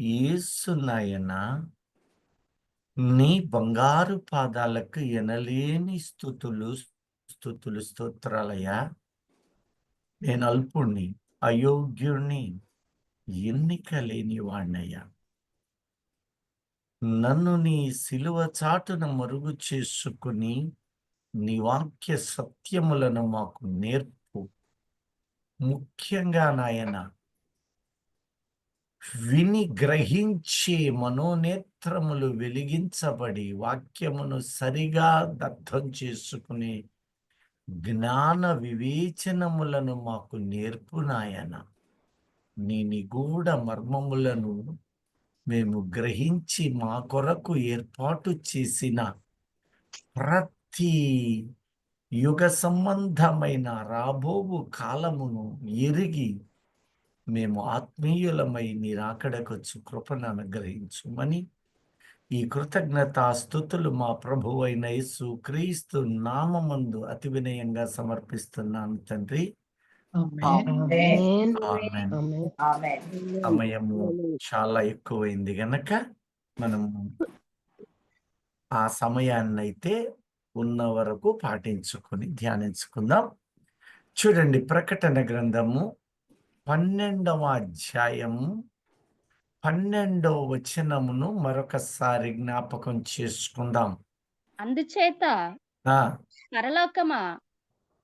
యేసు నాయన, నీ బంగారు పాదాలకు ఎనలేని స్తుతులు స్తోత్రాలయ్యా. నేను అల్పుణ్ణి, అయోగ్యుణ్ణి, ఎన్నిక లేని వాణ్ణయ్యా. నన్ను నీ సిలువ చాటున మరుగు చేసుకుని నీ వాక్య సత్యములను మాకు నేర్పు. ముఖ్యంగా నాయన, విని గ్రహించి మనోనేత్రములు వెలిగించబడి వాక్యమును సరిగా అర్థం చేసుకునే జ్ఞాన వివేచనములను మాకు నేర్పు నాయన. నీ నిగూఢ మర్మములను మేము గ్రహించి మా కొరకు ఏర్పాటు చేసిన ప్రతి యుగ సంబంధమైన రాబోవు కాలమును ఎరిగి మేము ఆత్మీయులమై నీ రాకడకొచ్చు కృపను అనుగ్రహించుమని ఈ కృతజ్ఞతాస్తుతులు మా ప్రభువైన యేసు క్రీస్తు నామమందు అతి వినయంగా సమర్పిస్తున్నాను తండ్రి. ఆమేన్. ఆమేన్. ఆమేన్. సమయము చాలా ఎక్కువైంది గనక మనం ఆ సమయాన్నైతే ఉన్న వరకు పాటించుకొని ధ్యానించుకుందాం. చూడండి, ప్రకటన గ్రంథము 12వ అధ్యాయము 12వ వచనమును మరొకసారి జ్ఞాపకం చేసుకుందాం. అందుచేత పరలోకమా,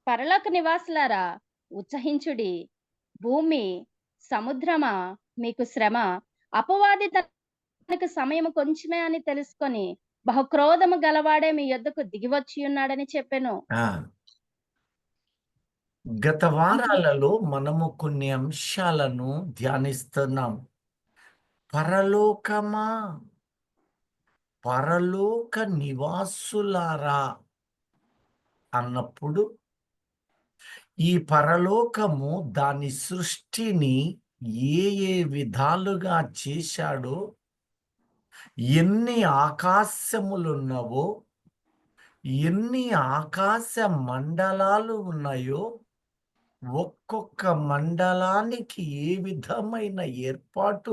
పరలోక నివాసులారా ఉత్సహించుడి. భూమి సముద్రమా, మీకు శ్రమ. అపవాది తనకు సమయం కొంచెమే అని తెలుసుకొని బహుక్రోధము గలవాడే మీ యొద్దకు దిగివచ్చి ఉన్నాడని చెప్పెను. గత వారాలలో మనము కొన్ని అంశాలను ధ్యానిస్తున్నాం. పరలోకమా, పరలోక నివాసులారా అన్నప్పుడు ఈ పరలోకము దాని సృష్టిని ఏ ఏ విధాలుగా చేశాడో, ఎన్ని ఆకాశములున్నవో, ఎన్ని ఆకాశ మండలాలు ఉన్నాయో, ఒక్కొక్క మండలానికి ఏ విధమైన ఏర్పాటు,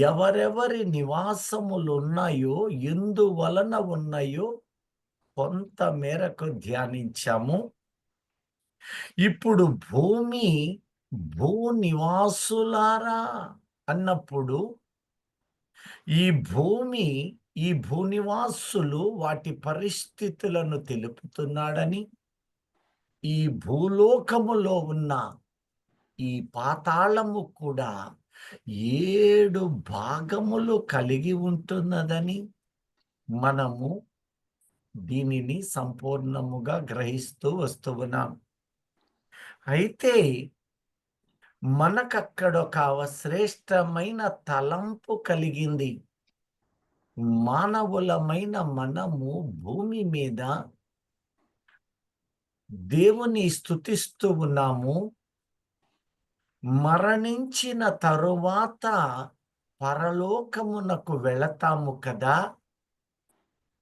ఎవరెవరి నివాసములు ఉన్నాయో, ఎందువలన ఉన్నాయో కొంత మేరకు ధ్యానించాము. ఇప్పుడు భూమి భూ నివాసులారా అన్నప్పుడు ఈ భూమి, ఈ భూనివాసులు వాటి పరిస్థితులను తెలుపుతున్నాడని, ఈ భూలోకములో ఉన్న ఈ పాతాళము కూడా 7 భాగములు కలిగి ఉంటున్నదని మనము దీనిని సంపూర్ణముగా గ్రహిస్తూ వస్తున్నాం. అయితే మనకక్కడొక శ్రేష్టమైన తలంపు కలిగింది. మానవులమైన మనము భూమి మీద దేవుని స్తుతిస్తూ ఉన్నాము. మరణించిన తరువాత పరలోకమునకు వెళతాము కదా.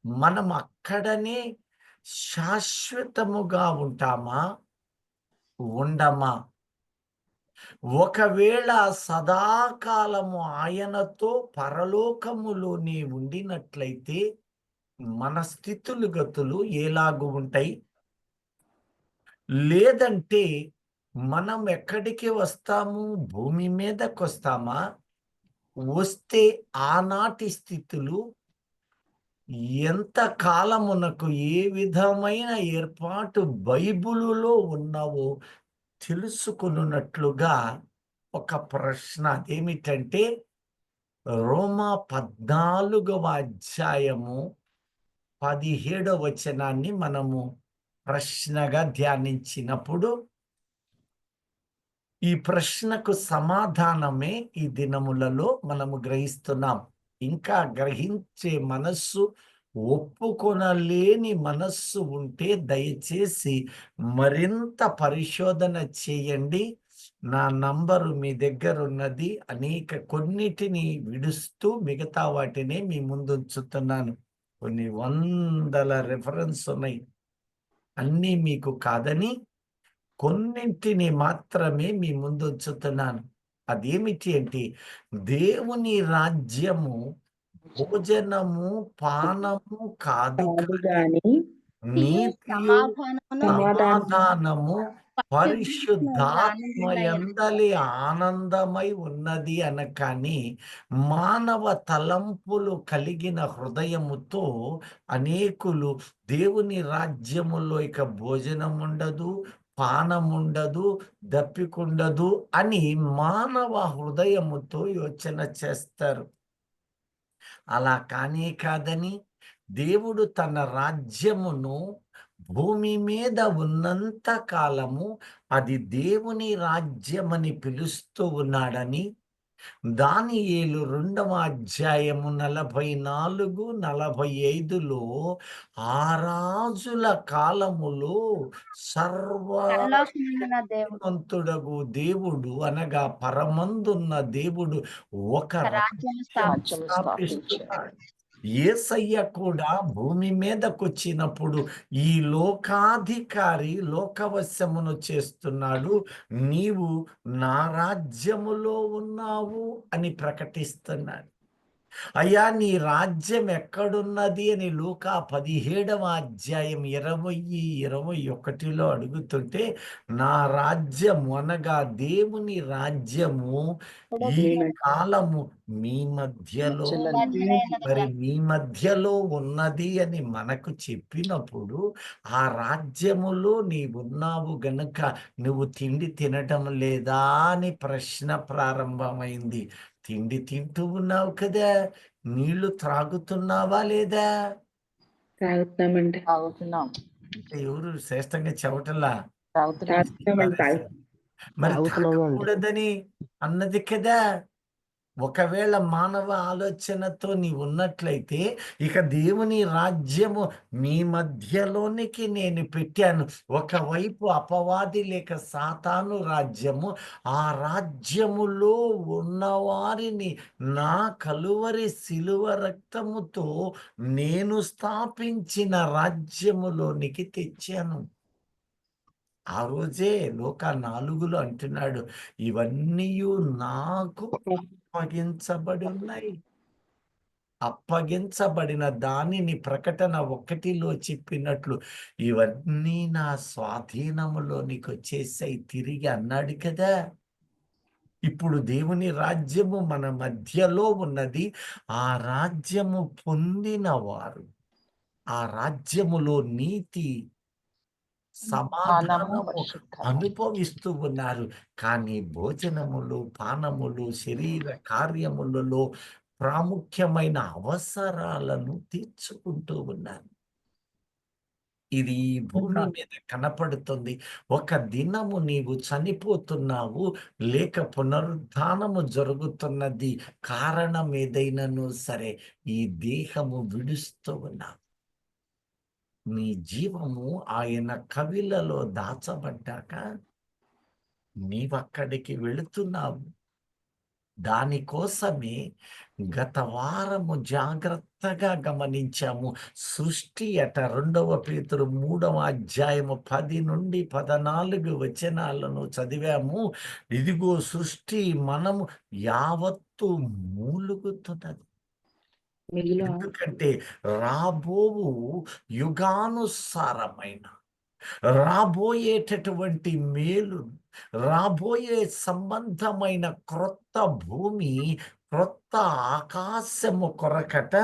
మనం అక్కడనే శాశ్వతముగా ఉంటామా, ఉండమా? ఒకవేళ సదాకాలము ఆయనతో పరలోకములోనే ఉండినట్లయితే మన స్థితులుగతులు ఎలాగు ఉంటాయి? లేదంటే మనం ఎక్కడికి వస్తాము? భూమి మీదకి వస్తామా? వస్తే ఆనాటి స్థితులు ఎంత కాలమునకు ఏ విధమైన ఏర్పాటు బైబిలులో ఉన్నవో తెలుసుకున్నట్లుగా ఒక ప్రశ్న. అదేమిటంటే రోమా 14వ అధ్యాయము 17వ వచనాన్ని మనము ప్రశ్నగా ధ్యానించినప్పుడు ఈ ప్రశ్నకు సమాధానమే ఈ దినములలో మనము గ్రహిస్తున్నాం. ఇంకా గ్రహించే మనస్సు, ఒప్పుకొనలేని మనస్సు ఉంటే దయచేసి మరింత పరిశోధన చేయండి. నా నంబరు మీ దగ్గర ఉన్నది. కొన్నిటిని విడుస్తూ మిగతా వాటిని మీ ముందు ఉంచుతున్నాను. కొన్ని వందల రెఫరెన్స్ ఉన్నాయి. అన్నీ మీకు కాదని కొన్నింటిని మాత్రమే మీ ముందు ఉంచుతున్నాను. అదేమిటి అంటే దేవుని రాజ్యము భోజనము పానము కాదు కాదు కానీ గాని నీతియు నీతియు సమాధానమును సమాధానము పరిశుద్ధాత్మ పరిశుద్ధాత్మయందలి ఆనందమై ఉన్నది అనకాని మానవ తలంపులు కలిగిన హృదయముతో అనేకులు దేవుని రాజ్యములో ఇక భోజనం ఉండదు, పానం ఉండదు, దప్పికుండదు అని మానవ హృదయముతో యోచన చేస్తారు. అలా కానే కాదని దేవుడు తన రాజ్యమును భూమి మీద ఉన్నంత కాలము అది దేవుని రాజ్యమని పిలుస్తూ ఉన్నాడని దానియేలు 2వ అధ్యాయము 44, 45లో ఆ రాజుల కాలములో పరలోకమందున దేవుడు సర్వశక్తిమంతుడగు దేవుడు అనగా పరమందున్న దేవుడు ఒక రాజ్యము రాజ్యం స్థాపిస్తున్నాడు. యేసయ్య కూడా భూమి మీదకొచ్చినప్పుడు ఈ లోకాధికారి లోకవశమును చేస్తున్నాడు, నీవు నా రాజ్యములో ఉన్నావు అని ప్రకటిస్తున్నాడు. అయ్యా నీ రాజ్యం ఎక్కడున్నది అని లూకా 17వ అధ్యాయం 20, 21లో అడుగుతుంటే నా రాజ్యము అనగా దేవుని రాజ్యము ఈ కాలము మీ మధ్యలో మరి మీ మధ్యలో ఉన్నది అని మనకు చెప్పినప్పుడు ఆ రాజ్యములో నీవున్నావు గనుక నువ్వు తిండి తినటం లేదా అని ప్రశ్న ప్రారంభమైంది. తిండి తింటూ ఉన్నావు కదా, నీళ్లు త్రాగుతున్నావా లేదా? తాగుతున్నామండి. అంటే ఎవరు శ్రేష్టంగా చెప్పటంలా తాగుతున్నామండి. మరి తాగకూడదని అన్నది కదా. ఒకవేళ మానవ ఆలోచనతో నీ ఉన్నట్లయితే ఇక దేవుని రాజ్యము మీ మధ్యలోనికి నేను పెట్టాను. ఒకవైపు అపవాది లేక సాతాను రాజ్యము, ఆ రాజ్యములో ఉన్నవారిని నా కలువరి శిలువ రక్తముతో నేను స్థాపించిన రాజ్యములోనికి తెచ్చాను. ఆ రోజే లోక 4లో అంటున్నాడు, ఇవన్నీ నాకు అప్పగించబడి ఉన్నాయి. అప్పగించబడిన దానిని ప్రకటన 1లో చెప్పినట్లు ఇవన్నీ నా స్వాధీనములోనికి వచ్చేసాయి తిరిగి అన్నాడు కదా. ఇప్పుడు దేవుని రాజ్యము మన మధ్యలో ఉన్నది. ఆ రాజ్యము పొందిన వారు ఆ రాజ్యములో నీతి సమాధానము అనుభవిస్తూ ఉన్నారు. కానీ భోజనములు, పానములు, శరీర కార్యములలో ప్రాముఖ్యమైన అవసరాలను తీర్చుకుంటూ ఉన్నారు. ఇది ఈ భూమి మీద కనపడుతుంది. ఒక దినము నీవు చనిపోతున్నావు, లేక పునరుద్ధానము జరుగుతున్నది. కారణం ఏదైనాను సరే ఈ దేహము విడుస్తూ ఉన్నావు. నీ జీవము ఆయన కవిలలో దాచబడ్డాక నీవక్కడికి వెళుతున్నావు. దానికోసమే గత వారము జాగ్రత్తగా గమనించాము. సృష్టి 2వ పేతురు 3వ అధ్యాయము 10 నుండి 14 వచనాలను చదివాము. ఇదిగో సృష్టి మనము యావత్తు మూలుగుతున్నది. ఎందుకంటే రాబోవు యుగానుసారమైన రాబోయేటటువంటి మేలు, రాబోయే సంబంధమైన క్రొత్త భూమి, క్రొత్త ఆకాశము కొరకట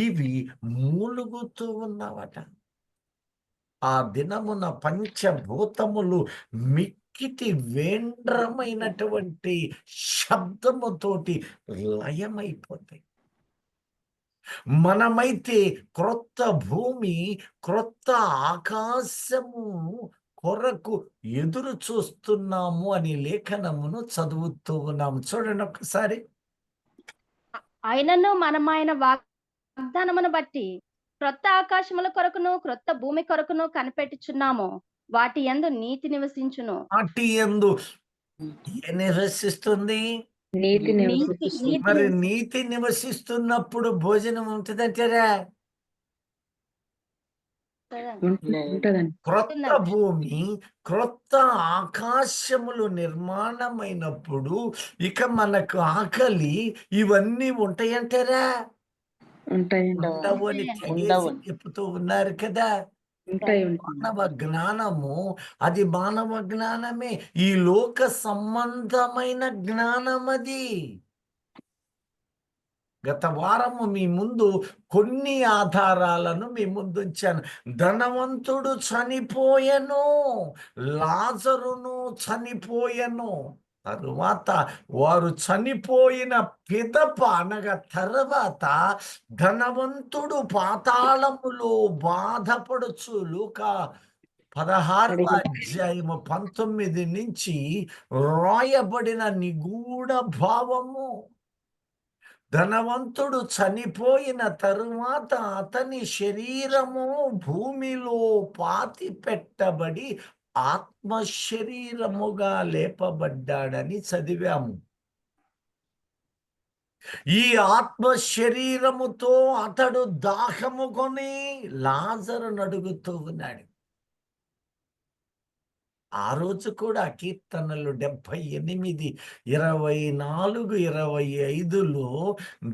ఇవి మూలుగుతూ ఉన్నవట. ఆ దినమున పంచభూతములు మిక్కిటి వేండ్రమైనటువంటి శబ్దముతోటి లయమైపోతాయి. మనమైతే క్రొత్త భూమి, క్రొత్త ఆకాశము కొరకు ఎదురు చూస్తున్నాము అని లేఖనమును చదువుతూ ఉన్నాము. చూడండి ఒక్కసారి. ఆయనను ఆయన వాగ్దానమును బట్టి క్రొత్త ఆకాశముల కొరకును క్రొత్త భూమి కొరకును కనిపెట్టుచున్నాము. వాటి యందు నీతి నివసించును. వాటి యందు నివసిస్తుంది మరి నీతి నివసిస్తున్నప్పుడు భోజనం ఉంటుందంటారా? ఉంటదండి. క్రొత్త భూమి క్రొత్త ఆకాశములు నిర్మాణమైనప్పుడు ఇక మనకు ఆకలి ఇవన్నీ ఉంటాయంటారా? ఉంటాయండి. ఉండవు అని తెగేసి ఉండవండి. చెప్తూ ఉన్నారు కదా. ఉంటాయి. మానవ జ్ఞానము అది మానవ జ్ఞానమే, ఈ లోక సంబంధమైన జ్ఞానం అది. గత వారము మీ ముందు కొన్ని ఆధారాలను మీ ముందు ఉంచాను. ధనవంతుడు చనిపోయెను, లాజరును చనిపోయెను. తరువాత వారు చనిపోయిన పిదప అనగా తర్వాత ధనవంతుడు పాతాళములో బాధపడుచు లూకా 16:19 నుంచి రాయబడిన నిగూఢ భావము. ధనవంతుడు చనిపోయిన తరువాత అతని శరీరము భూమిలో పాతి పెట్టబడి ఆత్మ శరీరముగా లేపబడ్డాడని చదివాము. ఈ ఆత్మ శరీరముతో అతడు దాహము కొని లాజరును అడుగుతూ ఉన్నాడు. ఆ రోజు కూడా కీర్తనలు 78, 24, 25లో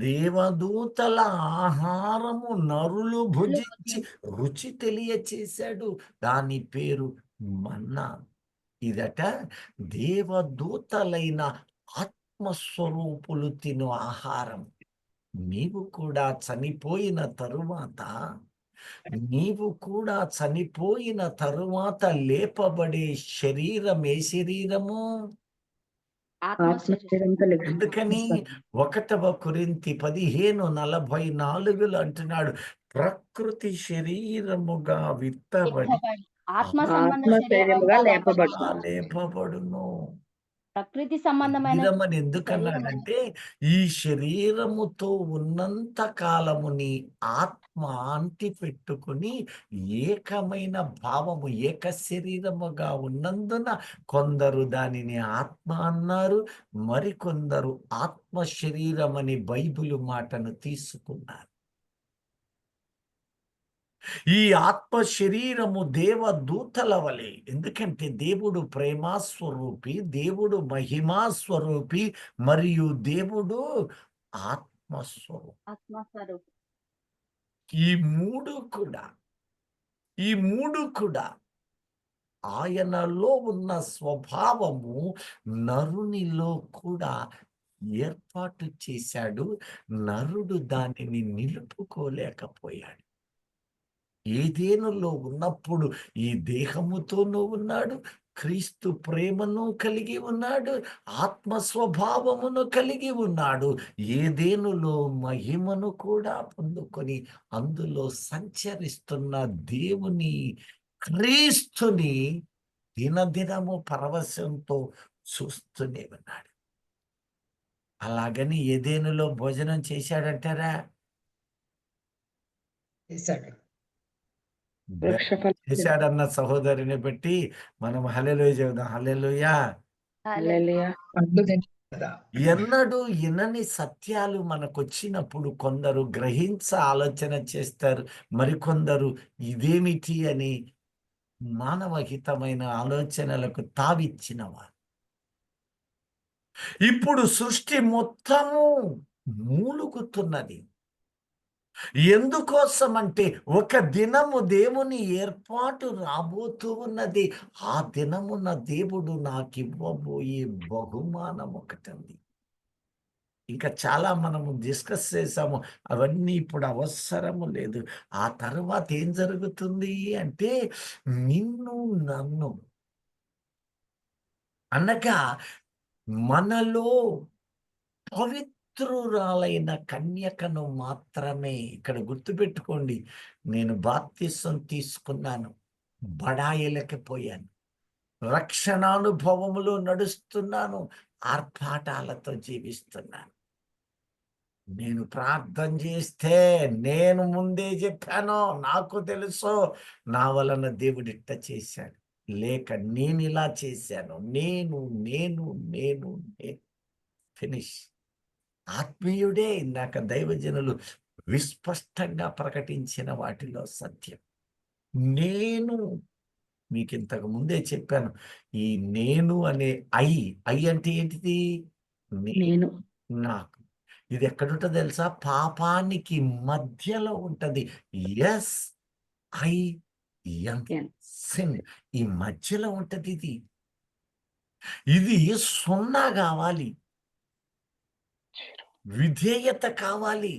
దేవదూతల ఆహారము నరులు భుజించి రుచి తెలియచేశాడు. దాని పేరు మన్నా. ఇదట దేవదూతలైన ఆత్మస్వరూపులు తిను ఆహారం. నీవు కూడా చనిపోయిన తరువాత లేపబడే శరీరం ఏ శరీరము? ఎందుకని 1 కొరింథీ 15:44 అంటున్నాడు, ప్రకృతి శరీరముగా విత్తబడి ఆత్మ శరీరముగా లేపబడును. ప్రకృతి సంబంధమైన శరీరం అని ఎందుకన్నాడంటే ఈ శరీరముతో ఉన్నంత కాలము నీ ఆత్మ అంటి పెట్టుకుని ఏకమైన భావము ఏక శరీరముగా ఉన్నందున కొందరు దానిని ఆత్మ అన్నారు, మరికొందరు ఆత్మ శరీరం అని బైబిలు మాటను తీసుకున్నారు. ఈ ఆత్మ శరీరము దేవదూతల వలె, ఎందుకంటే దేవుడు ప్రేమాస్వరూపి, దేవుడు మహిమాస్వరూపి, మరియు దేవుడు ఆత్మస్వరూపి. ఈ మూడు కూడా ఆయనలో ఉన్న స్వభావము నరునిలో కూడా ఏర్పాటు చేశాడు. నరుడు దానిని నిలుపుకోలేకపోయాడు. ఏదెనులో ఉన్నప్పుడు ఈ దేహముతోనూ ఉన్నాడు, క్రీస్తు ప్రేమను కలిగి ఉన్నాడు, ఆత్మ స్వభావమును కలిగి ఉన్నాడు. ఏదెనులో మహిమను కూడా పొందుకొని అందులో సంచరిస్తున్న దేవుని క్రీస్తుని దినదినము పరవశంతో చూస్తూనే ఉన్నాడు. అలాగని ఏదెనులో భోజనం చేశాడంటారా? చేశాడన్న సహోదరిని బట్టి మనం హల్లెలూయా చెబుదాం. హల్లెలూయా. ఎన్నడూ ఇనని సత్యాలు మనకొచ్చినప్పుడు కొందరు గ్రహించ ఆలోచన చేస్తారు, మరికొందరు ఇదేమిటి అని మానవహితమైన ఆలోచనలకు తావిచ్చినవారు. ఇప్పుడు సృష్టి మొత్తము మూలుగుతున్నది. ఎందుకోసం అంటే ఒక దినము దేవుని ఏర్పాటు రాబోతూ ఉన్నది. ఆ దినమున దేవుడు నాకు ఇవ్వబోయే బహుమానం ఒకటి. ఇంకా చాలా మనము డిస్కస్ చేసాము, అవన్నీ ఇప్పుడు అవసరము లేదు. ఆ తర్వాత ఏం జరుగుతుంది అంటే నిన్ను నన్ను అనగా మనలో పవిత్రురాలైన కన్యకను మాత్రమే. ఇక్కడ గుర్తుపెట్టుకోండి, నేను బాప్తిసం తీసుకున్నాను, బడాయిలకిపోయాను, రక్షణానుభవములో నడుస్తున్నాను, ఆర్భాటాలతో జీవిస్తున్నాను. నేను ప్రార్థన చేస్తే నేను ముందే చెప్పాను, నాకు తెలుసు నా వలన దేవుడిట్ట చేశాడు, లేక నేను ఇలా చేశాను, నేను నేను నేను నేను ఫినిష్. ఆత్మీయుడే ఇందాక దైవజనులు విస్పష్టంగా ప్రకటించిన వాటిలో సత్యం. నేను మీకు ఇంతకు ముందే చెప్పాను. ఈ నేను అనే ఐ అంటే ఏంటిది? నేను నాకు. ఇది ఎక్కడుంటుందో తెలుసా? పాపానికి మధ్యలో ఉంటది. S I M N. Sin. ఈ మధ్యలో ఉంటది ఇది. ఇది సున్నా కావాలి, విధేయత కావాలి,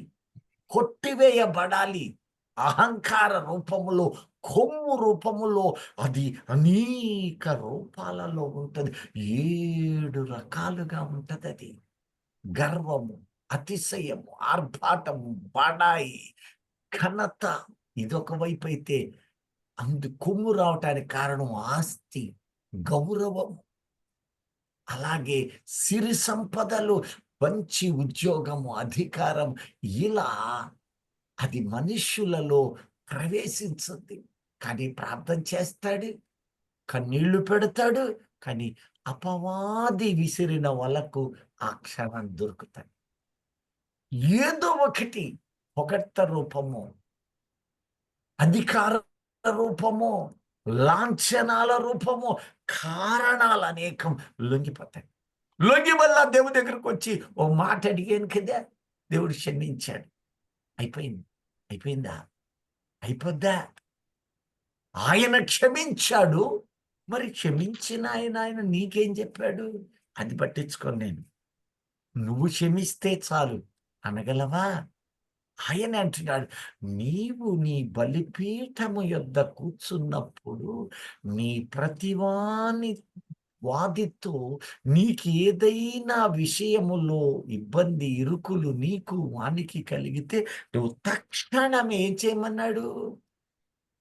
కొట్టివేయబడాలి. అహంకార రూపములో, కొమ్ము రూపములో, అది అనేక రూపాలలో ఉంటది. 7 రకాలుగా ఉంటది అది. గర్వము, అతిశయము, ఆర్భాటము, బడాయి, ఘనత. ఇదొక వైపు అయితే, కొమ్ము రావటానికి కారణం ఆస్తి, గౌరవం, అలాగే సిరి సంపదలు, మంచి ఉద్యోగము, అధికారం. ఇలా అది మనుష్యులలో ప్రవేశించుద్ది. కానీ ప్రార్థన చేస్తాడు, కన్నీళ్లు పెడతాడు, కానీ అపవాది విసిరిన వలకు ఆ క్షణం దొరుకుతాడు. ఏదో ఒకటి పొగడ్త రూపము, అధికార రూపము, లాంఛనాల రూపము, కారణాలు అనేకం లొంగిపోతాయి. లొంగి వల్ల దేవుడి దగ్గరకు వచ్చి ఓ మాట అడిగాను కదా, దేవుడు క్షమించాడు. అయిపోయింది. అయిపోయిందా? అయిపోద్దా? ఆయన క్షమించాడు. మరి క్షమించిన ఆయన నీకేం చెప్పాడు? అది పట్టించుకోను నేను. నువ్వు క్షమిస్తే చాలు అనగలవా? ఆయన అంటున్నాడు, నీవు నీ బలిపీఠము యొద్ద కూర్చున్నప్పుడు నీ వాదితో నీకు ఏదైనా విషయములో ఇబ్బంది, ఇరుకులు నీకు వానికి కలిగితే నువ్వు తక్షణం ఏం చేయమన్నాడు?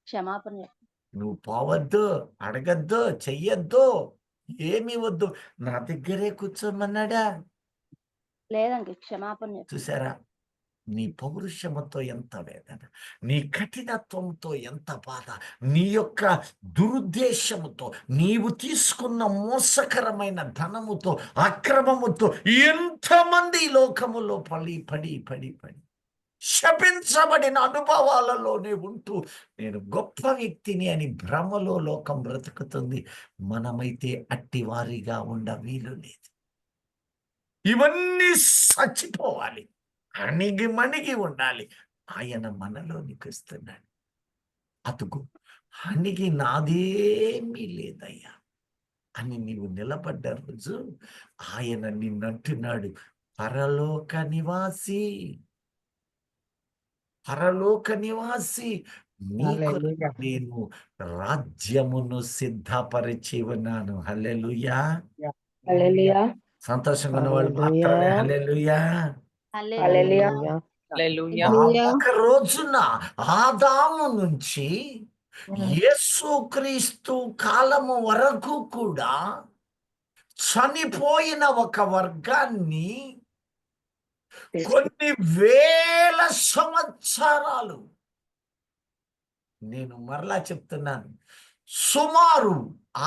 క్షమాపణ చెప్పు. నువ్వు పోవద్దు, అడగద్దు, చెయ్యొద్దు, ఏమి వద్దు, నా దగ్గరే కూర్చోమన్నాడా? లేదండి, క్షమాపణ చెప్పు. చూసారా? నీ పౌరుషముతో ఎంత వేదన, నీ కఠినత్వంతో ఎంత బాధ, నీ యొక్క దురుద్దేశముతో, నీవు తీసుకున్న మోసకరమైన ధనముతో, అక్రమముతో ఎంతమంది ఈ లోకములో పడి పడి పడి పడి శపించబడిన అనుభవాలలోనే ఉంటూ నేను గొప్ప వ్యక్తిని అని భ్రమలో లోకం బ్రతుకుతుంది. మనమైతే అట్టివారిగా ఉండ వీలు లేదు. ఇవన్నీ చచ్చిపోవాలి, అణిగి మణిగి ఉండాలి. ఆయన మనలోనికి వస్తున్నాడు. అతుకు అణిగి నాదేమీ లేదయ్యా అని నీవు నిలబడ్డ రోజు ఆయన నిన్నంటున్నాడు, పరలోక నివాసి, పరలోక నివాసి, నీకు హల్లెలూయా. నేను రాజ్యమును సిద్ధపరిచి ఉన్నాను. హల్లెలూయా. హల్లెలూయా. సంతోషంగా ఉన్న వాళ్ళు మాత్రమే హల్లెలూయా. హల్లెలూయా. హల్లెలూయా. ఒక రోజున ఆదాము నుంచి యేసుక్రీస్తు కాలము వరకు కూడా చనిపోయిన ఒక వర్గాన్ని కొన్ని వేల సంవత్సరాలు, నేను మరలా చెప్తున్నాను, సుమారు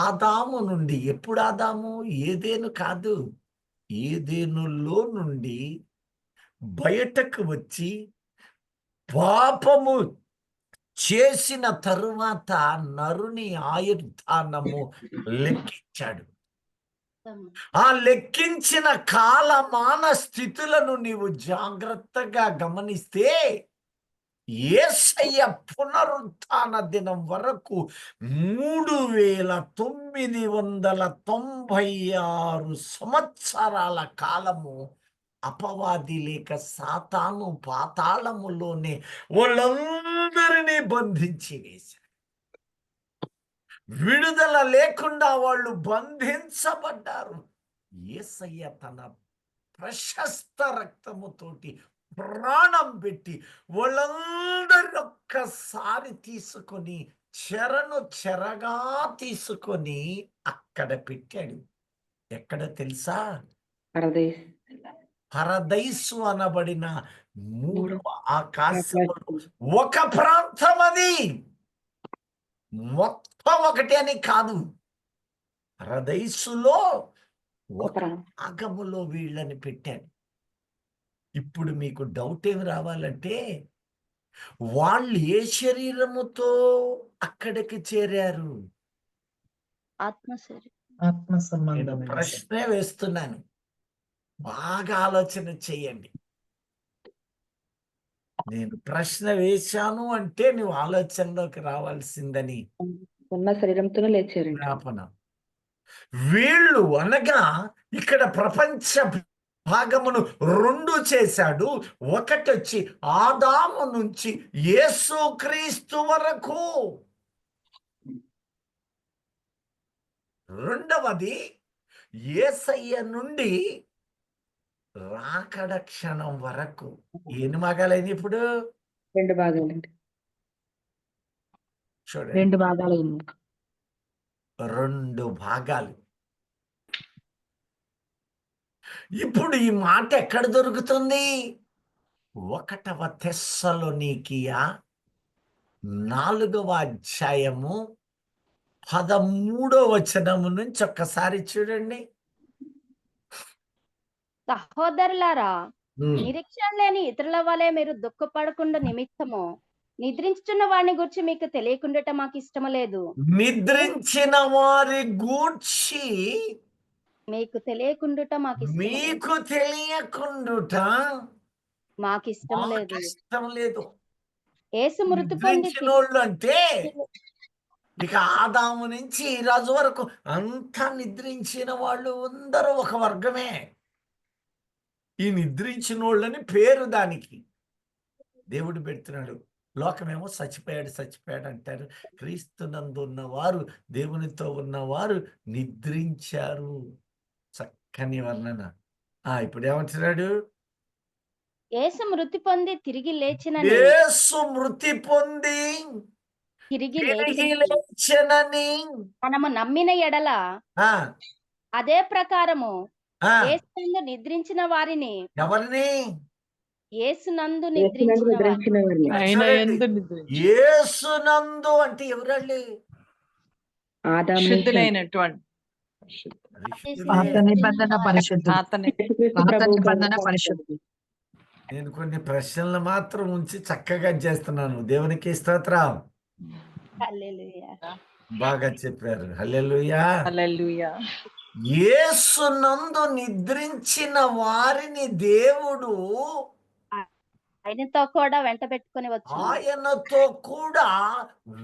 ఆదాము నుండి, ఎప్పుడు ఆదాము? ఏదేను కాదు, ఏదేనులో నుండి బయటకు వచ్చి పాపము చేసిన తరువాత నరుని ఆయుర్దానము లెక్కించాడు. ఆ లెక్కించిన కాలమాన స్థితులను నీవు జాగ్రత్తగా గమనిస్తే యేసయ్య పునరుత్థాన దినం వరకు 3996 సంవత్సరాల కాలము అపవాది లేక సాతాను పాతాళములోనే వాళ్ళందరినీ బంధించి వేశాడు. విడుదల లేకుండా వాళ్ళు బంధించబడ్డారు. యేసయ్య తన ప్రశస్త రక్తముతోటి ప్రాణం పెట్టి వాళ్ళందరి ఒక్కసారి తీసుకొని చెరగా తీసుకొని అక్కడ పెట్టాడు. ఎక్కడ తెలుసా? పరదేశ్. పరదైసు అనబడిన 3వ ఆకాశములో ఆకాశం. ఒక ప్రాంతం అది. మొత్తం ఒకటి అని కాదు, పరదైసులో ఒక భాగములో వీళ్ళని పెట్టాడు. ఇప్పుడు మీకు డౌట్ ఏమి రావాలంటే, వాళ్ళు ఏ శరీరముతో అక్కడికి చేరారు? ఆత్మశరీరం. ఆత్మ నేను సంబంధమైన ప్రశ్నే వేస్తున్నాను, బాగా ఆలోచన చెయ్యండి. నేను ప్రశ్న వేశాను అంటే నువ్వు ఆలోచనలోకి రావాల్సిందని ఉన్న శరీరంతోనే లేచారండి. జ్ఞాపన. వీళ్ళు అనగా ఇక్కడ ప్రపంచ భాగమును రెండు చేశాడు. ఒకటి వచ్చి ఆదాము నుంచి యేసుక్రీస్తు వరకు, రెండవది యేసయ్య నుండి రాకడ క్షణం వరకు. ఎన్ని భాగాలైంది ఇప్పుడు? 2 భాగాలండి. చూడండి, 2 భాగాలైంది. 2 భాగాలు. ఇప్పుడు ఈ మాట ఎక్కడ దొరుకుతుంది? 1వ తెస్సలోనికీయ 4వ అధ్యాయము 13వ వచనము నుంచి ఒక్కసారి చూడండి. సహోదరులారా, ఉమ్. నిరీక్షణ లేని ఇతరుల వలె మీరు దుఃఖపడకుండా నిమిత్తము నిద్రించుచున్న వాడిని గురించి మీకు తెలియకుండా మాకు ఇష్టము లేదు. నిద్రించిన వారి గూర్చి మీకు తెలియకుండా మాకు ఇష్టము లేదు. మీకు తెలియకుండుట మాకు ఇష్టము మాకు లేదు. ఇష్టం లేదు. యేసు మృతి పొంది నిద్రించిన వాళ్ళు అంటే ఇక ఆదాము నుంచి ఈ రోజు వరకు అంతా నిద్రించిన వాళ్ళు అందరూ ఒక వర్గమే. ఈ నిద్రించిన వాళ్ళని పేరు దానికి దేవుడు పెడుతున్నాడు. లోకమేమో చచ్చిపోయాడు అంటారు. క్రీస్తునందు ఉన్నవారు, దేవునితో ఉన్నవారు నిద్రించారు. చక్కని వర్ణన. ఇప్పుడు ఏమంటున్నాడు? యేసు మృతి పొంది తిరిగి లేచినని యేసు మృతి పొంది తిరిగి తిరిగి లేచినని లేచెనని మనము నమ్మిన ఎడల ఆ, అదే ప్రకారము ఆ, యేసునందు నిద్రించిన వారిని ఎవరిని? యేసునందు యేసునందు నిద్రించిన వారిని నిద్రించిన వారిని ఆయన చూడండి. యందు నిద్రించు. యేసునందు అంటే ఎవరండి? ఆదాము నుంచి శుద్ధులైనటువంటి పాత నిబంధన పరిశుద్ధుడు, అతని యేసుక్రీస్తు పాత ప్రభువు నిబంధన గారు పరిశుద్ధుడు. నేను కొన్ని ప్రశ్నలు మాత్రం ఉంచి చక్కగా చేస్తున్నాను. దేవునికి స్తోత్రం. హల్లెలూయా. బాగా చెప్పారు. హల్లెలూయా. హల్లెలూయా. యేసునందు నిద్రించిన వారిని దేవుడు ఆయనతో కూడా వెంట పెట్టుకొని వచ్చు. ఆయనతో కూడా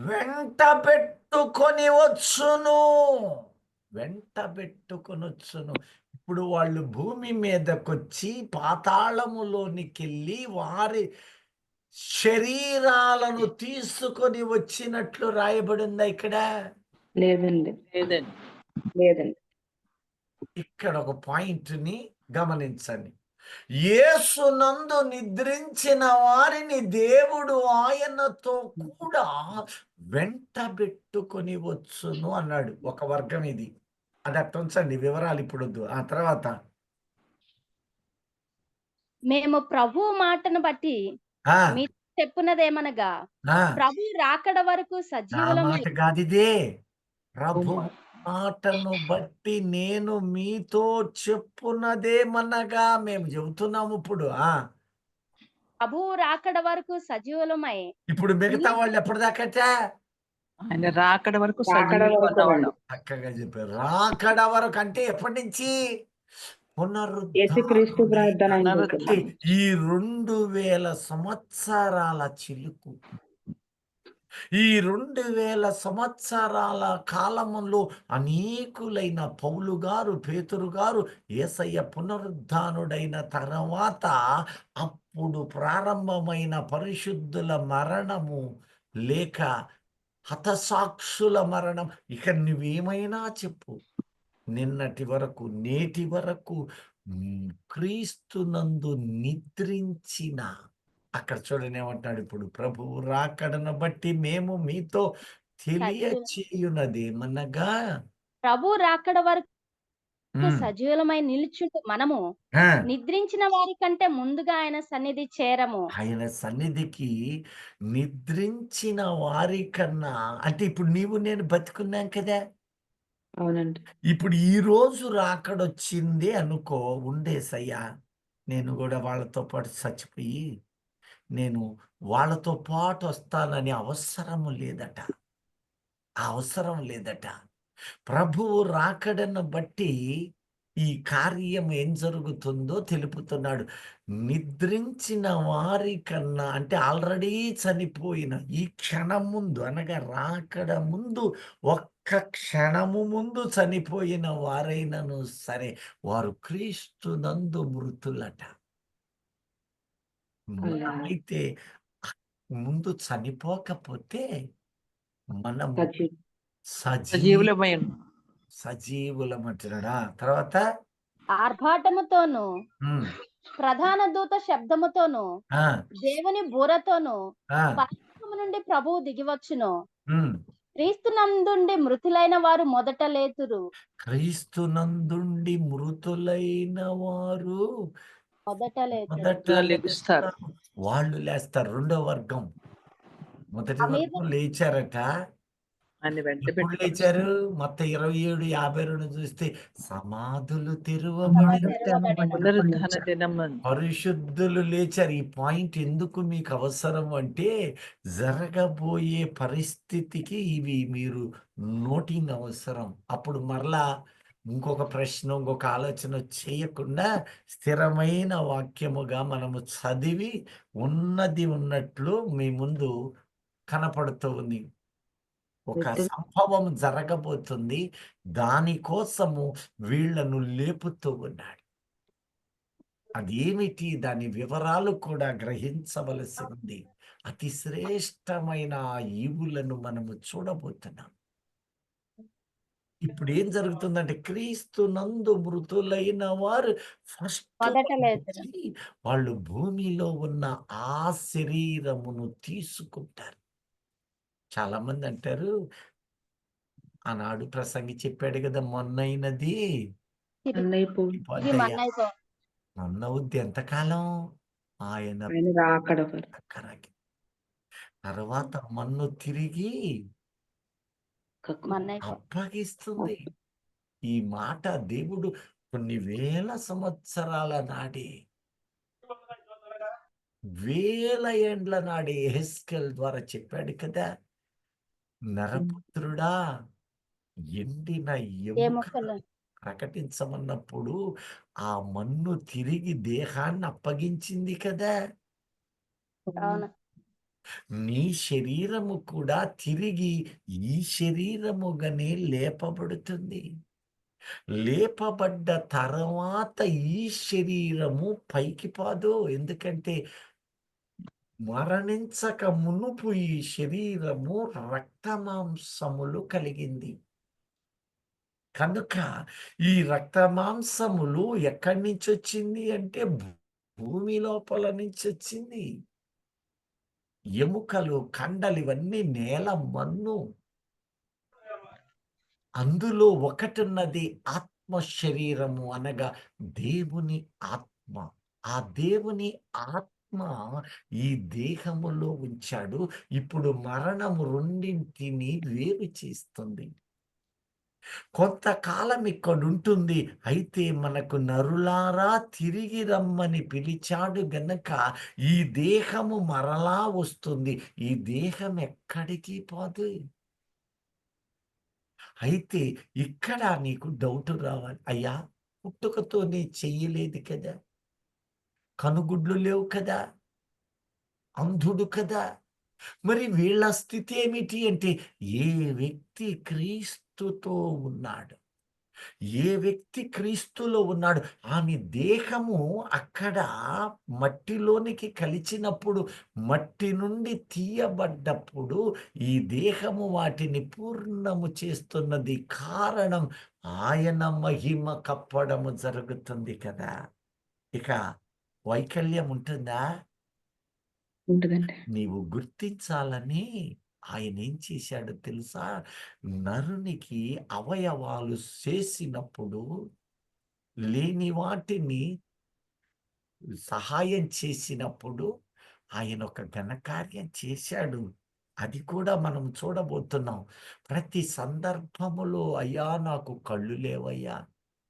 వెంట పెట్టుకొని వచ్చును. వెంట పెట్టుకొనొచ్చును. ఇప్పుడు వాళ్ళు భూమి మీదకొచ్చి పాతాళములోనికి వెళ్ళి వారి శరీరాలను తీసుకొని వచ్చినట్లు రాయబడిందా ఇక్కడ? లేదండి. లేదండి. లేదండి. ఇక్కడ ఒక పాయింట్ని గమనించండి. యేసునందు నిద్రించిన వారిని దేవుడు ఆయనతో కూడా వెంట పెట్టుకొని వచ్చును అన్నాడు. ఒక వర్గం ఇది. అది అట్ట ఉంచండి, వివరాలు ఇప్పుడు వద్దు. ఆ తర్వాత మేము ప్రభు మాటను బట్టి ఆ, మీకు చెప్పున్నదేమనగా ఆ, ప్రభు రాకడ వరకు నా సజీవులమై మాట కాదిదే. ప్రభు మాటను బట్టి నేను మీతో చెప్పున్నదేమనగా మేము చెబుతున్నాము ఇప్పుడు. ప్రభు రాకడ వరకు సజీవులమై ఇప్పుడు మిగతా వాళ్ళు ఎప్పటిదాకట? ఆయన రాకడ వరకు రాకడ సజీవులుగా వరకు ఉన్నవాడు. చక్కగా చెప్పారు. రాకడ వరకు అంటే ఎప్పటి నుంచి? యేసుక్రీస్తు ప్రార్థన అంటే ఈ 2000 సంవత్సరాల చిలుకు. ఈ 2000 సంవత్సరాల కాలములో అనేకులైన పౌలు గారు, పేతురు గారు యేసయ్య పునరుద్ధానుడైన తర్వాత అప్పుడు ప్రారంభమైన పరిశుద్ధుల మరణము లేక హతసాక్షుల మరణం. ఇక నువ్వేమైనా చెప్పు, నిన్నటి వరకు నేటి వరకు క్రీస్తునందు నిద్రించిన, అక్కడ చూడని ఏమంటాడు ఇప్పుడు? ప్రభువు రాకడను బట్టి మేము మీతో తెలియచేయునదేమనగా ప్రభు రాకడ వరకు ఉమ్, సజీవులమై నిలుచుంటూ మనము ఆ, నిద్రించిన వారి కంటే ముందుగా ఆయన సన్నిధి చేరము. ఆయన సన్నిధికి నిద్రించిన వారి కన్నా, అంటే ఇప్పుడు నీవు నేను బతుకున్నాం కదా, అవునండి. ఇప్పుడు ఈ రోజు రాకడొచ్చింది అనుకో, ఉండేసయ్యా నేను కూడా వాళ్ళతో పాటు చచ్చిపోయి నేను వాళ్ళతో పాటు వస్తానని అవసరము లేదట. ఆ అవసరం లేదట. ప్రభువు రాకడను బట్టి ఈ కార్యం ఏం జరుగుతుందో తెలుపుతున్నాడు. నిద్రించిన వారి కన్నా అంటే ఆల్రెడీ చనిపోయిన ఈ క్షణం ముందు అనగా రాకడ ముందు ఒక్క క్షణము ముందు చనిపోయిన వారైనను సరే వారు క్రీస్తునందు మృతులట. మనమైతే ముందు చనిపోకపోతే మనము సజీవ సజీవులమై ఉన్నాం. సజీవులమంటున్నాడా. తర్వాత ఆర్భాటముతోను ఉమ్, ప్రధాన దూత శబ్దముతోను ఆ, దేవుని బూరతోను ఆ, పరలోకము నుండి ప్రభువు దిగివచ్చును. ఉమ్. క్రీస్తునందుండి మృతులైన వారు మొదట లేతురు. క్రీస్తునందుండి మృతులైన వారు మొదట లేతురు. మొదట లెగుస్తారు. వాళ్ళు లేస్తారు. రెండో వర్గం. మొదటి ఆ మీద వర్గం లేచారట. ఆయన వెంట ఎప్పుడు పెట్టుకొని లేచారు? మొత్తం 27:52 చూస్తే సమాధులు సమాధులు తెరవబడి తెరవబడినప్పుడు పునరుత్థాన లేచారు. దినం పరిశుద్ధులు లేచారు. ఈ పాయింట్ ఎందుకు మీకు అవసరం అంటే జరగబోయే పరిస్థితికి ఇవి మీరు నోటింగ్ అవసరం. అప్పుడు మరలా ఇంకొక ప్రశ్న ఇంకొక ఆలోచన చేయకుండా స్థిరమైన వాక్యముగా మనము చదివి ఉన్నది ఉన్నట్లు మీ ముందు కనపడుతూ ఉంది. ఒక సంభవం జరగబోతుంది. దానికోసము వీళ్ళను లేపుతూ ఉన్నాడు. అదేమిటి? దాని వివరాలు కూడా గ్రహించవలసి ఉంది. అతి శ్రేష్టమైన ఆ ఈవులను మనము చూడబోతున్నాం. ఇప్పుడు ఏం జరుగుతుందంటే క్రీస్తునందు మృతులైన వారు ఫస్ట్ మొదట లేతురు. వాళ్ళు భూమిలో ఉన్న ఆ శరీరమును తీసుకుంటారు. చాలా మంది అంటారు, ఆనాడు ప్రసంగి చెప్పాడు కదా, మొన్నైనది అన్నైపోయి ఇది అయిపోద్దయ్యా. మన్నైపో మొన్న అవుద్ది ఎంతకాలం? ఆయన ఆయన రాకడ వరకు. అక్కరకి తర్వాత మన్ను తిరిగి మన్నైపో అప్పగిస్తుంది. ఈ మాట దేవుడు కొన్ని వేల సంవత్సరాల నాడే, వేల ఏండ్ల నాడే యెహెజ్కేలు ద్వారా చెప్పాడు కదా, నరపుత్రుడా ఎండిన ఎముకలను ఎముకలు ప్రకటించమన్నప్పుడు ఆ మన్ను తిరిగి దేహాన్ని అప్పగించింది కదా. అవును. నీ శరీరము కూడా తిరిగి ఈ శరీరముగానే లేపబడుతుంది. లేపబడ్డ తర్వాత ఈ శరీరము పైకి పోదు. ఎందుకంటే మరణించక మునుపు ఈ శరీరము రక్తమాంసములు కలిగింది. కనుక ఈ రక్తమాంసములు ఎక్కడి నుంచి వచ్చింది అంటే భూమి లోపల నుంచి వచ్చింది. ఎముకలు, కండలు ఇవన్నీ నేల మన్ను. అందులో ఒకటున్నది ఆత్మ శరీరము అనగా దేవుని ఆత్మ. ఆ దేవుని ఆత్మ ఈ దేహములో ఉంచాడు. ఇప్పుడు మరణము రెండింటిని వేరు చేస్తుంది. కొంతకాలం ఇక్కడుంటుంది. అయితే మనకు నరులారా తిరిగి రమ్మని పిలిచాడు గనక ఈ దేహము మరలా వస్తుంది. ఈ దేహం ఎక్కడికి పోదు. అయితే ఇక్కడ నీకు డౌట్ రావాలి. అయ్యా, పుట్టుకతోనే చెయ్యలేదు కదా, కనుగుడ్లు లేవు కదా, అంధుడు కదా, మరి వీళ్ళ స్థితి ఏమిటి అంటే, ఏ వ్యక్తి క్రీస్తుతో ఉన్నాడు, ఏ వ్యక్తి క్రీస్తులో ఉన్నాడు, ఆమె దేహము అక్కడ మట్టిలోనికి కలిసినప్పుడు, మట్టి నుండి తీయబడ్డప్పుడు ఈ దేహము వాటిని పూర్ణము చేస్తున్నది. కారణం ఆయన మహిమ కప్పడము జరుగుతుంది కదా. ఇక వైకల్యం ఉంటుందా? ఉంటుందండి. నీవు గుర్తించాలని ఆయన ఏం చేశాడో తెలుసా? నరునికి అవయవాలు చేసినప్పుడు లేని వాటిని సహాయం చేసినప్పుడు ఆయన ఒక ఘనకార్యం చేశాడు. అది కూడా మనం చూడబోతున్నాం. ప్రతి సందర్భములో అయ్యా నాకు కళ్ళు లేవయ్యా,